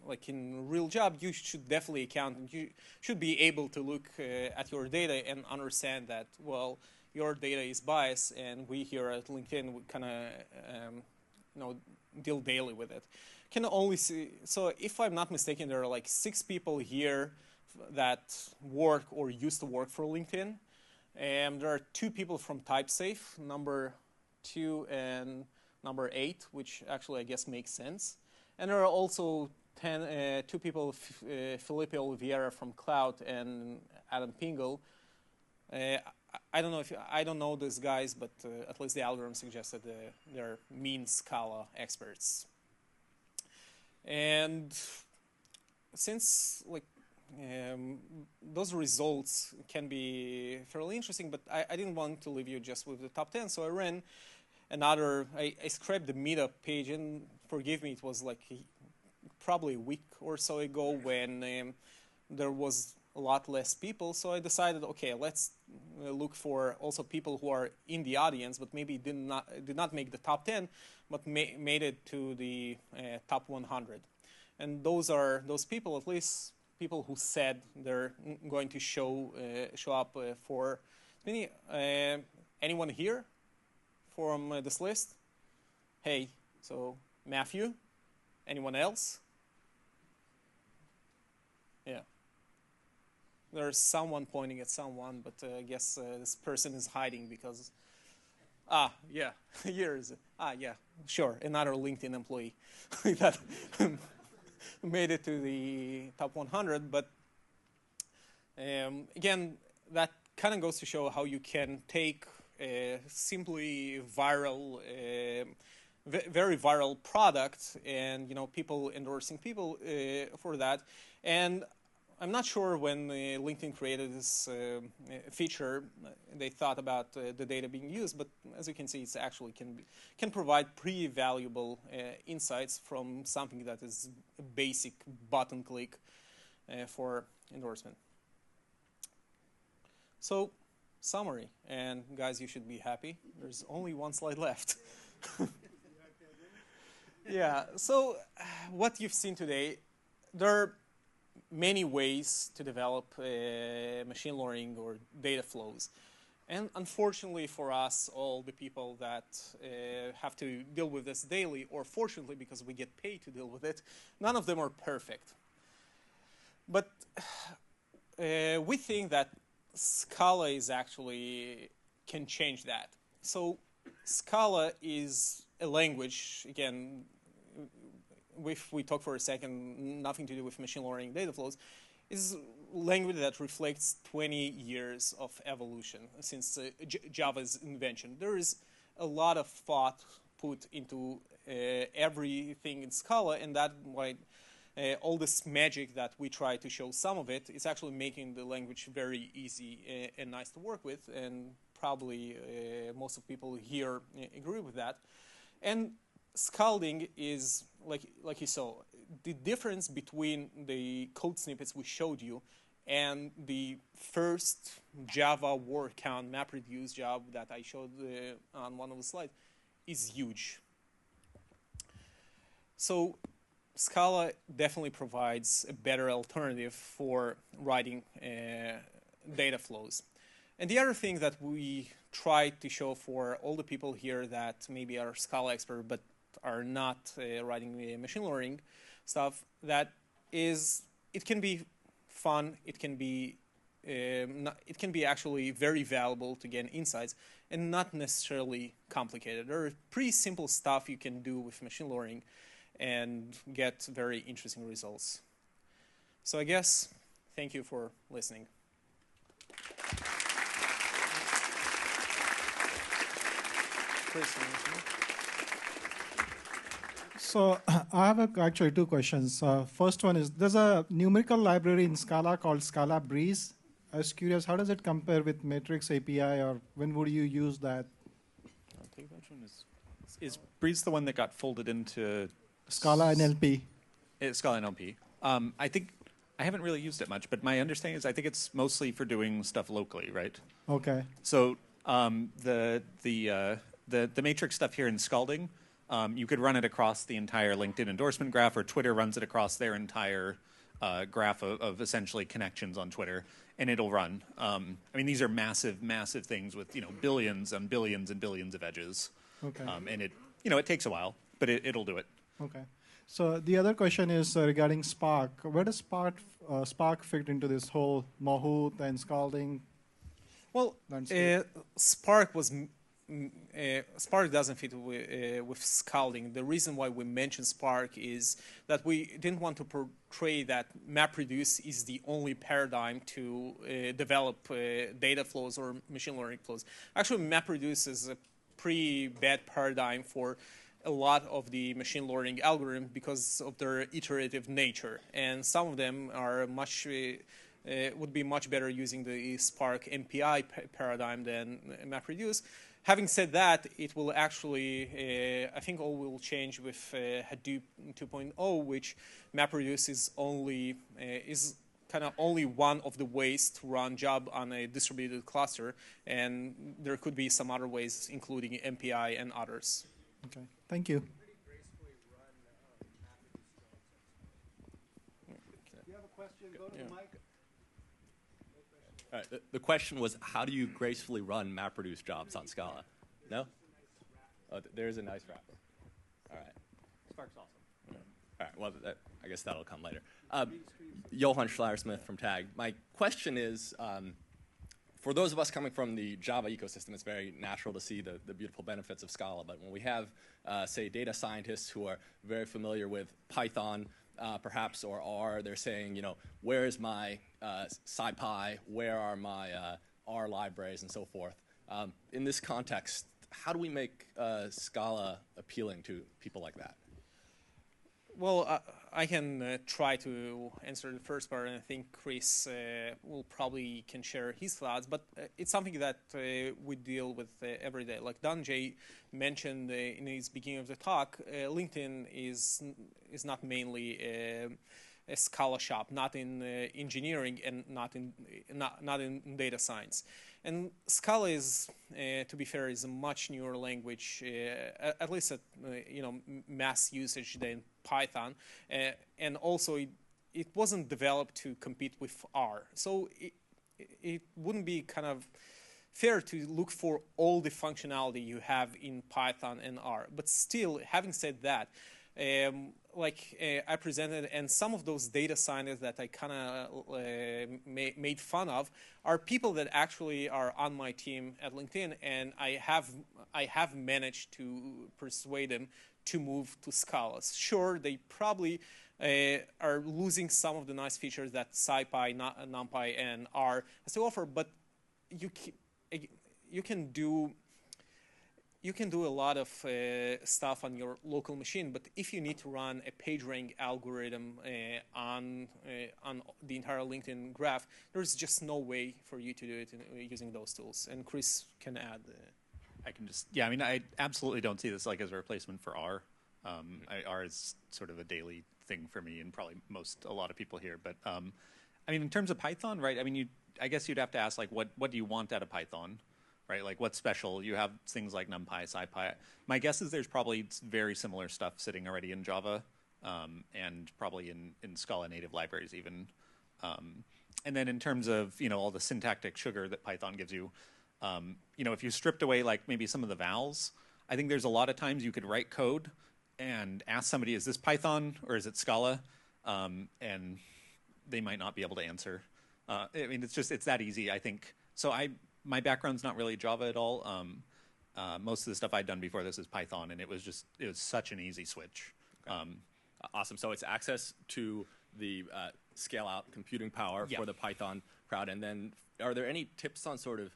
like in real job, you should definitely account. You should be able to look at your data and understand that, well, your data is biased, and we here at LinkedIn we kind of deal daily with it. Can only see, so if I'm not mistaken, there are like 6 people here that work or used to work for LinkedIn, and there are 2 people from TypeSafe, number 2 and number 8, which actually I guess makes sense. And there are also 2 people, Felipe Oliveira from Cloud and Adam Pingle. I don't know these guys, but at least the algorithm suggests that they're mean Scala experts. And since those results can be fairly interesting, but I didn't want to leave you just with the top 10, so I ran another. I scraped the meetup page, and forgive me, it was like probably a week or so ago when there was a lot less people. So I decided, okay, let's look for also people who are in the audience, but maybe did not make the top 10, but made it to the top 100. And those are those people, at least people who said they're going to show up for many. Anyone here from this list? Hey, so Matthew. Anyone else? Yeah. There's someone pointing at someone, but I guess this person is hiding because, yeah, here is it. Yeah, sure, another LinkedIn employee that made it to the top 100. But again, that kind of goes to show how you can take simply viral, very viral product, and people endorsing people for that. And I'm not sure when LinkedIn created this feature, they thought about the data being used, but as you can see, it's actually can provide pretty valuable insights from something that is a basic button click for endorsement. So, summary, and guys, you should be happy. There's only one slide left. Yeah, so what you've seen today, there are many ways to develop machine learning or data flows. And unfortunately for us, all the people that have to deal with this daily, or fortunately because we get paid to deal with it, none of them are perfect. But we think that Scala is actually can change that. So Scala is a language, again, if we talk for a second, nothing to do with machine learning data flows, is a language that reflects 20 years of evolution since Java's invention. There is a lot of thought put into everything in Scala, and that's why all this magic that we try to show some of it is actually making the language very easy and nice to work with, and probably most of people here agree with that. And scalding is, like you saw, the difference between the code snippets we showed you and the first Java word count MapReduce job that I showed on one of the slides is huge. So Scala definitely provides a better alternative for writing data flows. And the other thing that we try to show for all the people here that maybe are Scala expert but are not writing machine learning stuff, that is, it can be fun, it can be actually very valuable to gain insights and not necessarily complicated. There are pretty simple stuff you can do with machine learning and get very interesting results. So I guess, thank you for listening. So I have actually two questions. First one is, there's a numerical library in Scala called Scala Breeze. I was curious, how does it compare with Matrix API, or when would you use that? I'll take that one. Is Breeze the one that got folded into Scala NLP. Scala NLP. I think I haven't really used it much, but my understanding is I think it's mostly for doing stuff locally, right? Okay. So the matrix stuff here in Scalding, you could run it across the entire LinkedIn endorsement graph, or Twitter runs it across their entire graph of essentially connections on Twitter, and it'll run. I mean, these are massive, massive things with billions and billions and billions of edges. Okay. And it takes a while, but it'll do it. Okay. So the other question is regarding Spark. Where does Spark fit into this whole Mahout and Scalding? Well, Spark doesn't fit with Scalding. The reason why we mentioned Spark is that we didn't want to portray that MapReduce is the only paradigm to develop data flows or machine learning flows. Actually, MapReduce is a pretty bad paradigm for a lot of the machine learning algorithms because of their iterative nature, and some of them are would be much better using the Spark MPI paradigm than MapReduce. Having said that, it will actually, I think all will change with Hadoop 2.0, which MapReduce is kind of only one of the ways to run job on a distributed cluster, and there could be some other ways, including MPI and others. Okay, thank you. If you have a question, go to the mic. All right, the question was, how do you gracefully run MapReduce jobs on Scala? No? Oh, there's a nice wrapper. All right. Spark's awesome. All right, well, I guess that'll come later. Johan Schleiersmith from TAG. My question is, for those of us coming from the Java ecosystem, it's very natural to see the beautiful benefits of Scala. But when we have, say, data scientists who are very familiar with Python, perhaps, or R, they're saying, where is my SciPy? Where are my R libraries and so forth? In this context, how do we make Scala appealing to people like that? Well, I can try to answer the first part, and I think Chris will probably can share his thoughts. But it's something that we deal with every day. Like Dhananjay mentioned in his beginning of the talk, LinkedIn is not mainly a Scala shop, not in engineering and not in data science. And Scala is, to be fair, is a much newer language, at least at mass usage than Python, and also it wasn't developed to compete with R. So it wouldn't be kind of fair to look for all the functionality you have in Python and R. But still, having said that, I presented, and some of those data scientists that I kind of made fun of are people that actually are on my team at LinkedIn, and I have managed to persuade them to move to Scala. Sure, they probably are losing some of the nice features that SciPy, NumPy, and R has to offer, but you can do a lot of stuff on your local machine, but if you need to run a PageRank algorithm on the entire LinkedIn graph, there's just no way for you to do it using those tools. And Chris can add. I can just, yeah, I mean, I absolutely don't see this like as a replacement for R. R is sort of a daily thing for me and probably a lot of people here. But I mean, in terms of Python, right? I mean, I guess you'd have to ask like, what do you want out of Python? Right, like what's special? You have things like NumPy, SciPy. My guess is there's probably very similar stuff sitting already in Java, and probably in Scala native libraries even. And then in terms of all the syntactic sugar that Python gives you, if you stripped away like maybe some of the vowels, I think there's a lot of times you could write code and ask somebody, is this Python or is it Scala? And they might not be able to answer. I mean, it's that easy, I think. So my background's not really Java at all. Most of the stuff I'd done before this is Python, and it was such an easy switch. Okay. Awesome. So it's access to the scale-out computing power for the Python crowd. And then are there any tips on sort of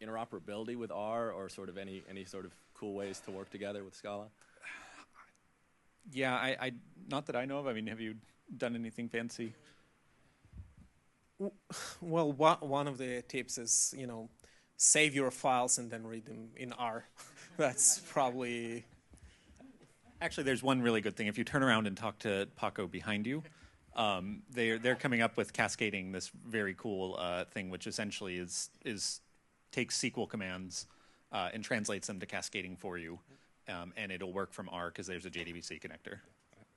interoperability with R, or sort of any sort of cool ways to work together with Scala? Yeah, I not that I know of. I mean, have you done anything fancy? Well, one of the tips is, save your files and then read them in R. That's probably... Actually, there's one really good thing. If you turn around and talk to Paco behind you, they're coming up with cascading, this very cool thing, which essentially is takes SQL commands and translates them to cascading for you, and it'll work from R because there's a JDBC connector.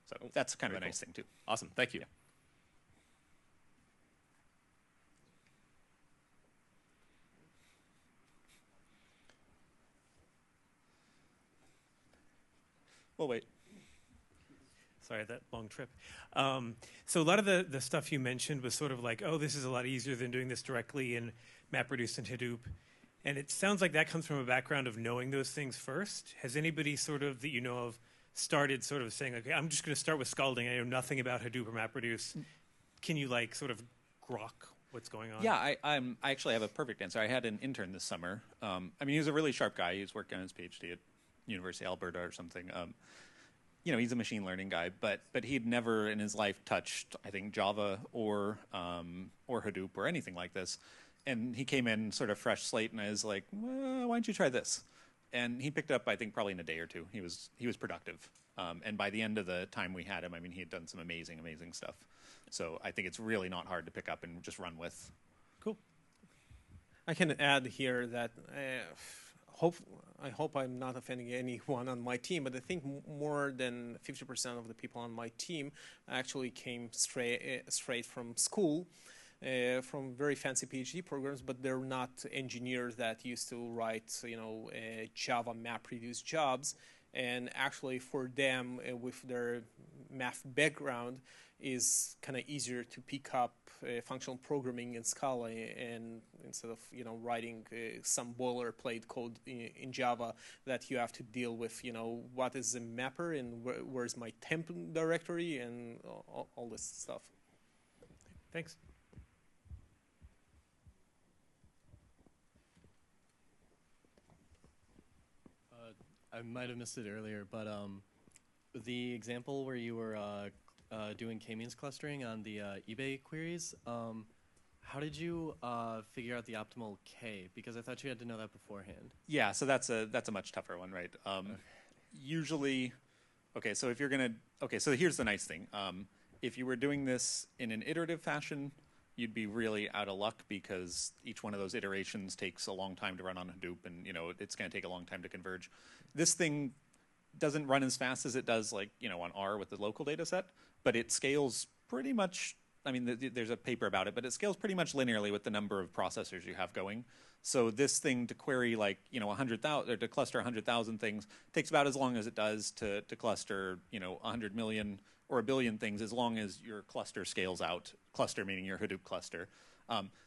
So that's kind of a nice thing too. Awesome, thank you. We'll wait. Sorry, that long trip. So a lot of the stuff you mentioned was sort of like, oh, this is a lot easier than doing this directly in MapReduce and Hadoop. And it sounds like that comes from a background of knowing those things first. Has anybody sort of that you know of started sort of saying, okay, I'm just going to start with Scalding. I know nothing about Hadoop or MapReduce. Can you like sort of grok what's going on? Yeah, I actually have a perfect answer. I had an intern this summer. I mean, he was a really sharp guy. He was working on his PhD at University of Alberta or something. He's a machine learning guy, but he'd never in his life touched, I think, Java or Hadoop or anything like this. And he came in sort of fresh slate, and I was like, well, why don't you try this? And he picked it up, I think, probably in a day or two. He was productive. And by the end of the time we had him, I mean, he had done some amazing, amazing stuff. So I think it's really not hard to pick up and just run with. Cool. I can add here that I hope I'm not offending anyone on my team, but I think more than 50% of the people on my team actually came straight from school, from very fancy PhD programs, but they're not engineers that used to write, Java MapReduce jobs. And actually, for them, with their math background, is kind of easier to pick up functional programming in Scala, and instead of writing some boilerplate code in Java that you have to deal with, what is a mapper and where's my temp directory and all this stuff. Thanks. I might have missed it earlier, but the example where you were doing k-means clustering on the eBay queries, how did you figure out the optimal k? Because I thought you had to know that beforehand. Yeah, so that's a much tougher one, right? Usually, okay, so if you're gonna, okay, so here's the nice thing. If you were doing this in an iterative fashion, you'd be really out of luck because each one of those iterations takes a long time to run on Hadoop, and it's going to take a long time to converge. This thing doesn't run as fast as it does, like on R with the local data set, but it scales pretty much. I mean, there's a paper about it, but it scales pretty much linearly with the number of processors you have going. So this thing to query like 100,000 or to cluster 100,000 things takes about as long as it does to cluster 100 million or a billion things, as long as your cluster scales out. Cluster meaning your Hadoop cluster.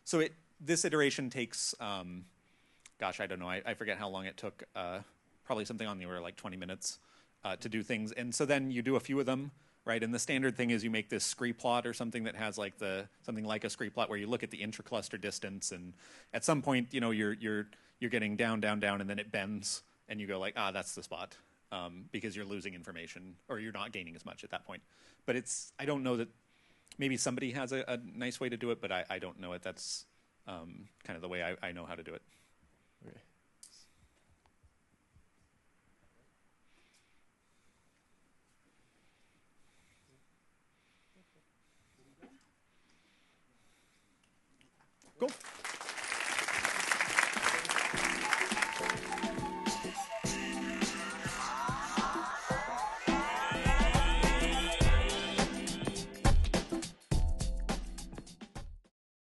So this iteration takes, gosh, I don't know, I forget how long it took. Probably something on the order of like 20 minutes to do things. And so then you do a few of them, right? And the standard thing is you make this scree plot or something that has like something like a scree plot where you look at the intra-cluster distance, and at some point, you're getting down, down, down, and then it bends, and you go like, that's the spot. Because you're losing information, or you're not gaining as much at that point. But I don't know that, maybe somebody has a nice way to do it, but I don't know it. That's kind of the way I know how to do it. Okay. Cool.